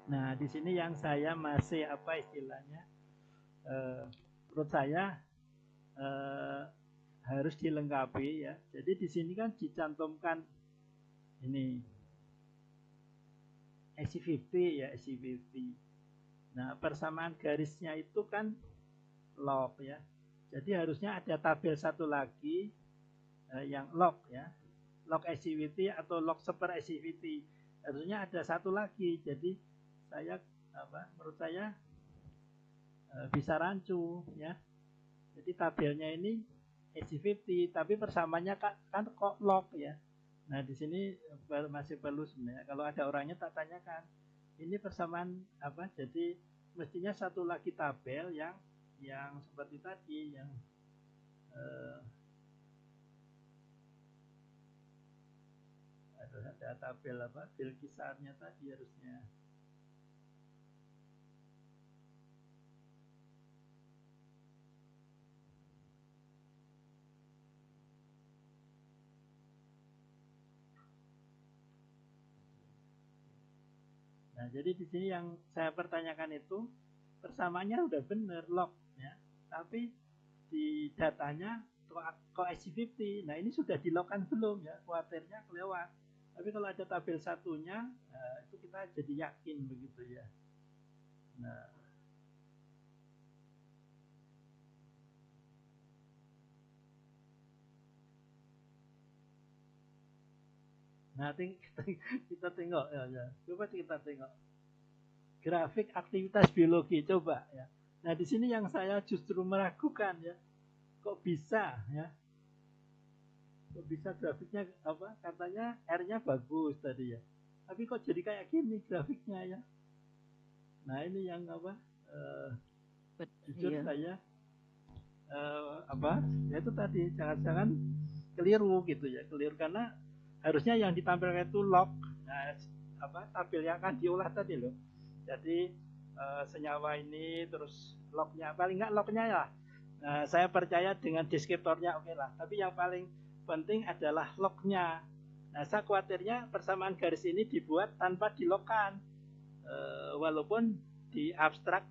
Nah, di sini yang saya masih apa istilahnya, menurut saya harus dilengkapi ya. Jadi di sini kan dicantumkan ini SC50 ya, SC50. Nah, persamaan garisnya itu kan log ya. Jadi harusnya ada tabel satu lagi yang log ya. Log SC50 atau log seper SC50. Harusnya ada satu lagi. Jadi menurut saya bisa rancu ya. Jadi tabelnya ini SC50 tapi persamanya kan kok log ya. Nah, di sini masih perlu sebenarnya. Kalau ada orangnya tak tanyakan. Ini persamaan apa? Jadi mestinya satu lagi tabel yang seperti tadi yang ada tabel apa? Tabel kisarnya tadi harusnya. Nah, jadi di sini yang saya pertanyakan itu persamaannya udah bener log ya, tapi di datanya kok SC50. Nah, ini sudah dilogkan belum ya? Khawatirnya kelewat. Tapi kalau ada tabel satunya, itu kita jadi yakin begitu ya. Nah, kita tengok ya. Coba kita tengok grafik aktivitas biologi, coba ya. Nah, di sini yang saya justru meragukan ya, kok bisa ya? Kok bisa grafiknya apa? Katanya R-nya bagus tadi ya, tapi kok jadi kayak gini grafiknya ya? Nah, ini yang apa? Jujur saya ya itu tadi jangan-jangan keliru gitu ya, keliru karena harusnya yang ditampilkan itu log. Nah, tabel yang akan diolah tadi loh. Jadi senyawa ini terus lognya, paling nggak lognya ya. Nah, saya percaya dengan deskriptornya oke lah. Tapi yang paling penting adalah lognya. Nah, saya khawatirnya persamaan garis ini dibuat tanpa dilogkan, walaupun di abstrak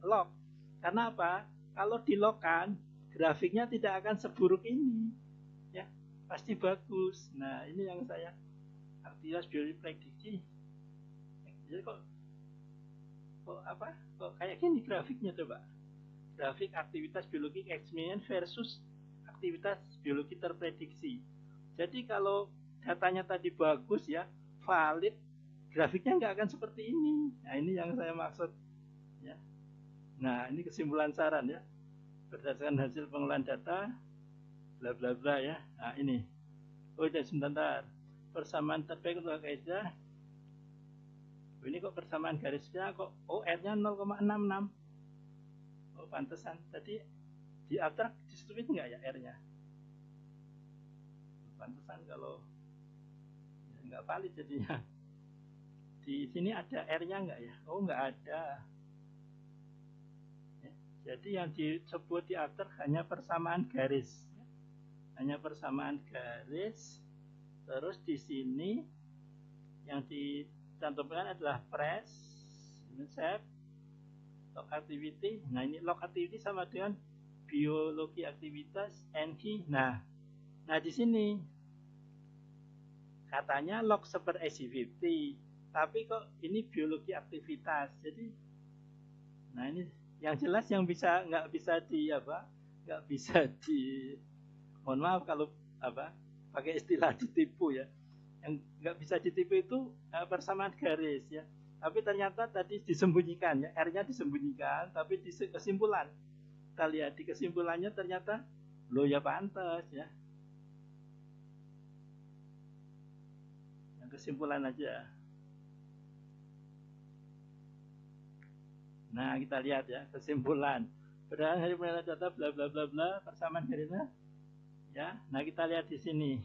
log. Karena apa? Kalau dilogkan, grafiknya tidak akan seburuk ini, ya pasti bagus. Nah, ini yang saya aktivitas biologi prediksi. Jadi kok kayak gini grafiknya coba. Grafik aktivitas biologi eksperimen versus aktivitas biologi terprediksi. Jadi kalau datanya tadi bagus ya, valid, grafiknya nggak akan seperti ini. Nah, ini yang saya maksud ya. Nah, ini kesimpulan saran ya. Berdasarkan hasil pengolahan data bla bla bla ya. Nah, ini. Oh, dan sebentar. Persamaan terbaik untuk kaidah. Ini kok persamaan garisnya kok R-nya 0,66. Oh, pantesan. Tadi di abstrak disetujui enggak ya R-nya? Pantesan kalau ya, enggak valid jadinya. Di sini ada R-nya enggak ya? Oh, enggak ada. Ya, jadi yang disebut di abstrak hanya persamaan garis. Hanya persamaan garis. Terus di sini yang dicantumkan adalah press, shape, log activity. Nah, ini log activity sama dengan biologi aktivitas NG. Nah di sini katanya log seper SC50, Tapi kok ini biologi aktivitas. Jadi, nah ini yang jelas yang nggak bisa mohon maaf kalau pakai istilah ditipu ya. Yang nggak bisa ditipu itu persamaan garis ya. Tapi ternyata tadi disembunyikan ya, R-nya disembunyikan, tapi di kesimpulan kita lihat di kesimpulannya ternyata lo ya pantas ya. Yang kesimpulan aja. Nah, kita lihat ya, kesimpulan. Berdasarkan hari penilaian data bla bla bla bla, persamaan garisnya. Ya, nah kita lihat di sini.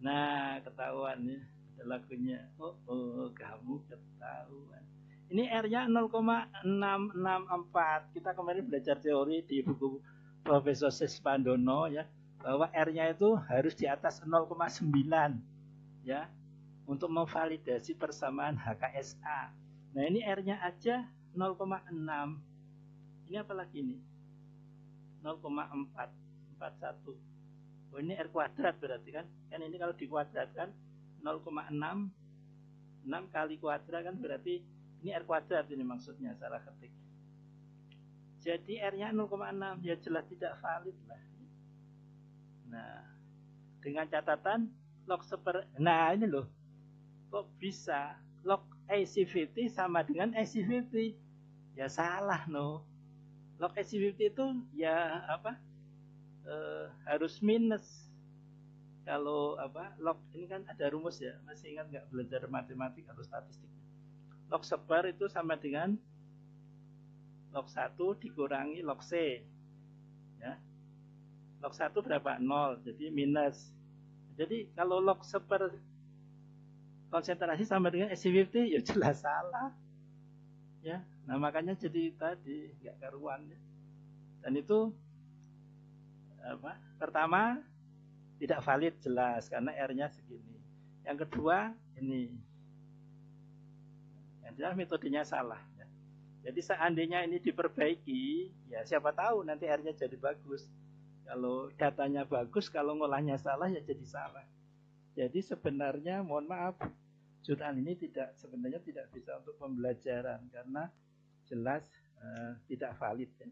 Nah, ketahuan ya, ada lagunya. Kamu ketahuan. Ini R-nya 0,664. Kita kemarin belajar teori di buku Profesor Sespandono ya, bahwa R-nya itu harus di atas 0,9 ya, untuk memvalidasi persamaan HKSA. Nah, ini R-nya aja 0,6. Ini apa lagi nih? 0,441. Oh, ini R kuadrat berarti kan? Kan ini kalau dikuadratkan 0,6 kali kuadrat kan berarti ini R kuadrat ini maksudnya salah ketik. Jadi R-nya 0,6 ya jelas tidak valid lah. Nah, dengan catatan log nah ini loh. Kok bisa log AC50 sama dengan AC50? Ya salah no. Log AC50 itu ya harus minus. Kalau log ini kan ada rumus ya. Masih ingat nggak belajar matematik atau statistik? Log seper itu sama dengan log 1 dikurangi log C. Ya. Log 1 berapa? 0. Jadi minus. Jadi kalau log seper konsentrasi sama dengan AC50 ya jelas salah. Ya. Nah, makanya jadi tadi nggak karuan ya. Dan itu pertama tidak valid jelas karena R-nya segini. Yang kedua ini. Yang jelas metodenya salah ya. Jadi seandainya ini diperbaiki, ya siapa tahu nanti R-nya jadi bagus. Kalau datanya bagus, kalau ngolahnya salah ya jadi salah. Jadi sebenarnya mohon maaf, jurnal ini sebenarnya tidak bisa untuk pembelajaran karena jelas tidak valid ya.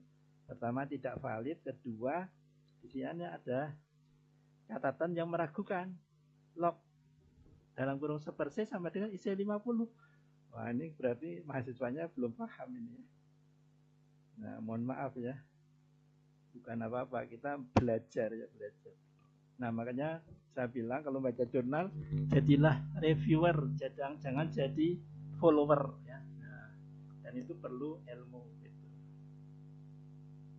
Pertama tidak valid, kedua di sini ada catatan yang meragukan. Log dalam kurung seperse sama dengan IC 50. Wah, ini berarti mahasiswanya belum paham ini ya. Nah, mohon maaf ya. Bukan apa-apa, kita belajar ya, belajar. Nah, makanya saya bilang kalau baca jurnal, jadilah reviewer, jangan jadi follower ya. Nah, dan itu perlu ilmu gitu.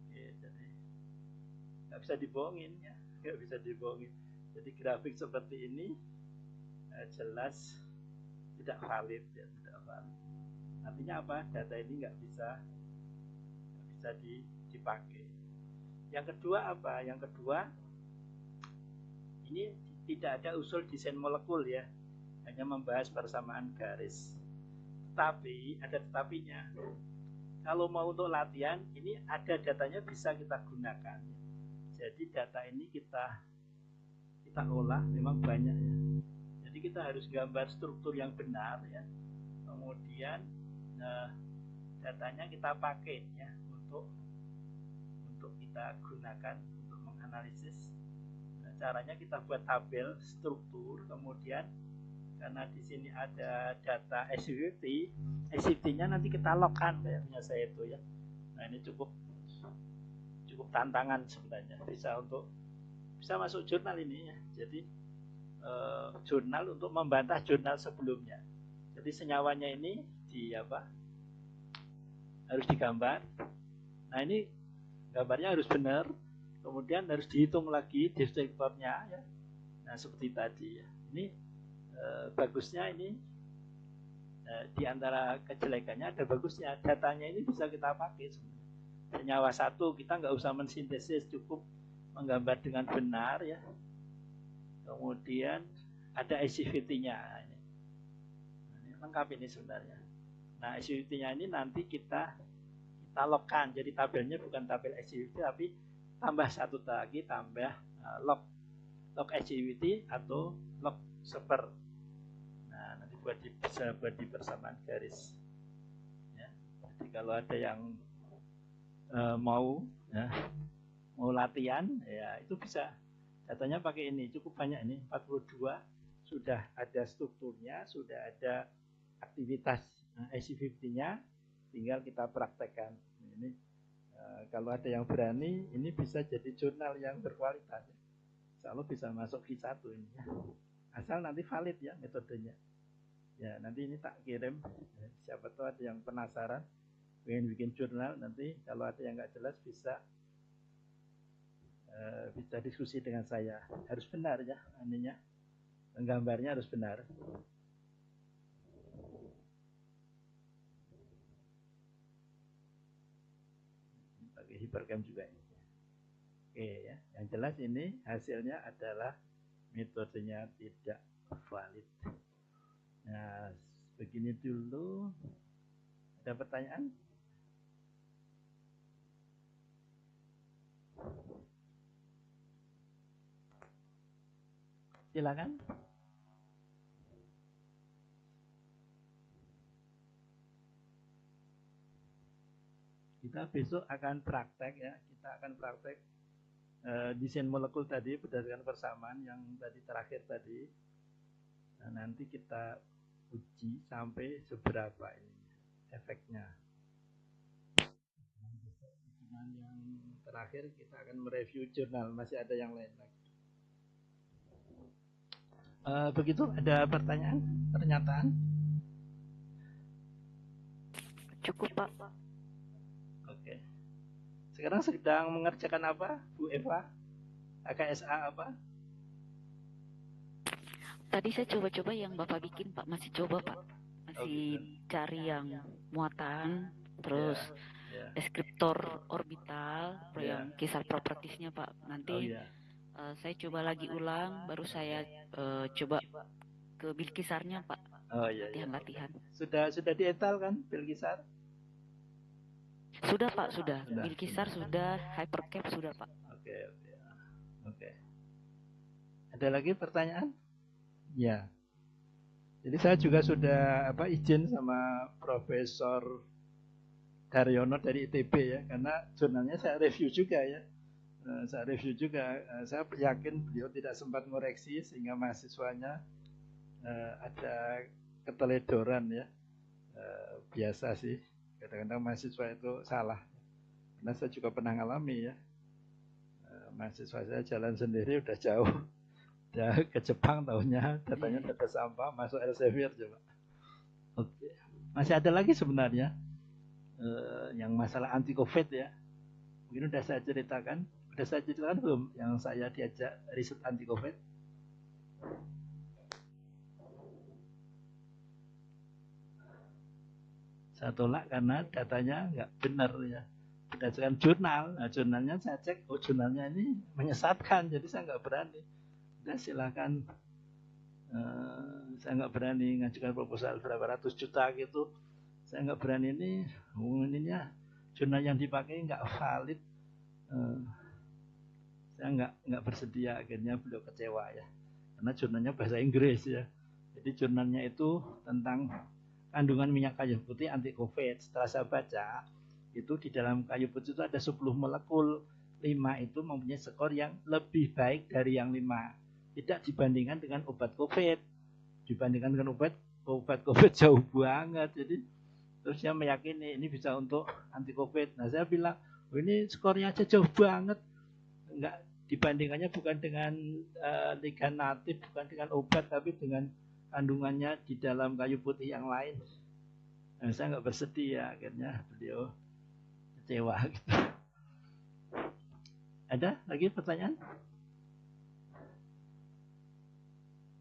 Oke, jadi nggak bisa dibohongin ya, nggak bisa dibohongin. Jadi grafik seperti ini jelas tidak valid ya, tidak valid. Artinya apa? Data ini nggak bisa dipakai. Yang kedua apa? Yang kedua ini tidak ada usul desain molekul ya, hanya membahas persamaan garis. Tetapi ada tetapinya. Kalau mau untuk latihan, ini ada datanya bisa kita gunakan. Jadi data ini kita olah memang banyak ya. Jadi kita harus gambar struktur yang benar ya. Kemudian datanya kita pakai ya untuk kita gunakan untuk menganalisis. Nah, caranya kita buat tabel struktur, kemudian karena di sini ada data SCVT-nya nanti kita logkan kayak punya saya itu ya. Nah, ini cukup tantangan sebenarnya, bisa masuk jurnal ini ya. Jadi jurnal untuk membantah jurnal sebelumnya. Jadi senyawanya ini harus digambar. Nah, ini gambarnya harus benar, kemudian harus dihitung lagi deskriptornya ya. Nah, seperti tadi ya. Ini bagusnya ini di antara kejelekannya ada bagusnya, datanya ini bisa kita pakai sebenarnya. Senyawa satu kita nggak usah mensintesis, cukup menggambar dengan benar ya. Kemudian ada SCVT-nya ini lengkap ini sebenarnya. Nah, SCVT-nya ini nanti kita logkan, jadi tabelnya bukan tabel SCVT tapi tambah satu lagi, tambah log SCVT atau log seper. Nah, nanti bisa buat di persamaan garis. Ya. Jadi kalau ada yang mau latihan, ya itu bisa. Datanya pakai ini, cukup banyak ini, 42. Sudah ada strukturnya, sudah ada aktivitas IC50-nya, tinggal kita praktekkan. Ini kalau ada yang berani, ini bisa jadi jurnal yang berkualitas. Insya Allah bisa masuk Q1 ini ya. Asal nanti valid ya metodenya. Ya nanti ini tak kirim. Siapa tahu ada yang penasaran, pengen bikin jurnal, nanti kalau ada yang nggak jelas bisa diskusi dengan saya. Harus benar ya, ininya, gambarnya harus benar. Pakai hipercam juga ini. Oke ya, yang jelas ini hasilnya adalah metodenya tidak valid. Nah, begini dulu. Ada pertanyaan? Silakan. Kita besok akan praktek ya. Kita akan praktek desain molekul tadi berdasarkan persamaan yang tadi terakhir tadi. Nah, nanti kita uji sampai seberapa ini efeknya. Yang terakhir kita akan mereview jurnal, masih ada yang lain lagi. Begitu, ada pertanyaan, pernyataan?
Cukup Pak.
Oke. Sekarang sedang mengerjakan apa, Bu Eva? AKSA apa?
Tadi saya coba-coba yang Bapak bikin Pak, masih coba Pak. Masih cari yang muatan, terus deskriptor orbital, yang kisar propertisnya Pak. Nanti saya coba lagi ulang, baru saya coba ke bil kisarnya Pak. Latihan-latihan.
Sudah diental kan bil kisar?
Sudah Pak, sudah. Bil kisar sudah, hypercap sudah Pak.
Oke. Ada lagi pertanyaan? Ya. Jadi saya juga sudah izin sama Profesor Daryono dari ITB ya, karena jurnalnya saya review juga ya. Saya yakin beliau tidak sempat ngoreksi sehingga mahasiswanya ada keteledoran ya. Biasa sih, kadang-kadang mahasiswa itu salah. Karena saya juga pernah ngalami ya. Mahasiswa saya jalan sendiri udah jauh. Udah ke Jepang tahunnya, datanya data sampah, masuk Elsevier coba. Oke. Masih ada lagi sebenarnya yang masalah anti COVID ya. Mungkin udah saya ceritakan belum yang saya diajak riset anti COVID? Saya tolak karena datanya nggak benar ya. Berdasarkan jurnal, nah jurnalnya saya cek, jurnalnya ini menyesatkan, jadi saya nggak berani. Udah silakan, saya nggak berani ngajukan proposal berapa ratus juta gitu. Saya nggak berani ininya jurnal yang dipakai nggak valid. Saya nggak bersedia, akhirnya beliau kecewa ya. Karena jurnalnya bahasa Inggris ya. Jadi jurnalnya itu tentang kandungan minyak kayu putih anti COVID. Setelah saya baca, itu di dalam kayu putih itu ada 10 molekul. 5 itu mempunyai skor yang lebih baik dari yang 5. Tidak dibandingkan dengan obat COVID. Dibandingkan dengan obat COVID jauh banget. Jadi terus saya meyakini ini bisa untuk anti COVID. Nah saya bilang, ini skornya aja jauh banget. Enggak, dibandingkannya bukan dengan ligan natif, bukan dengan obat, tapi dengan kandungannya di dalam kayu putih yang lain. Nah, saya nggak bersedia, akhirnya beliau kecewa gitu. Ada lagi pertanyaan?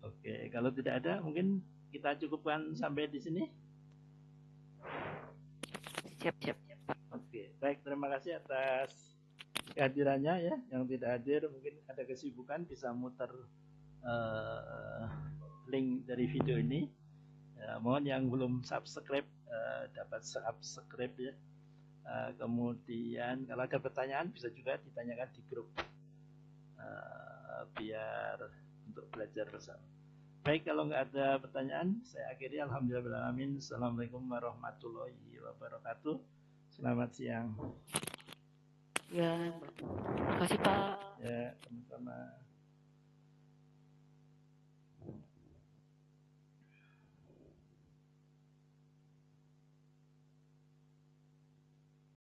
Oke, kalau tidak ada mungkin kita cukupkan sampai di sini.
Siap.
Oke, baik, terima kasih atas kehadirannya ya. Yang tidak hadir mungkin ada kesibukan, bisa muter link dari video ini. Ya, mohon yang belum subscribe dapat subscribe ya. Kemudian kalau ada pertanyaan bisa juga ditanyakan di grup biar untuk belajar bersama. Baik, kalau nggak ada pertanyaan, saya akhiri. Alhamdulillahirrahmanirrahim. Assalamualaikum warahmatullahi wabarakatuh. Selamat siang.
Ya, terima kasih Pak.
Ya, sama-sama.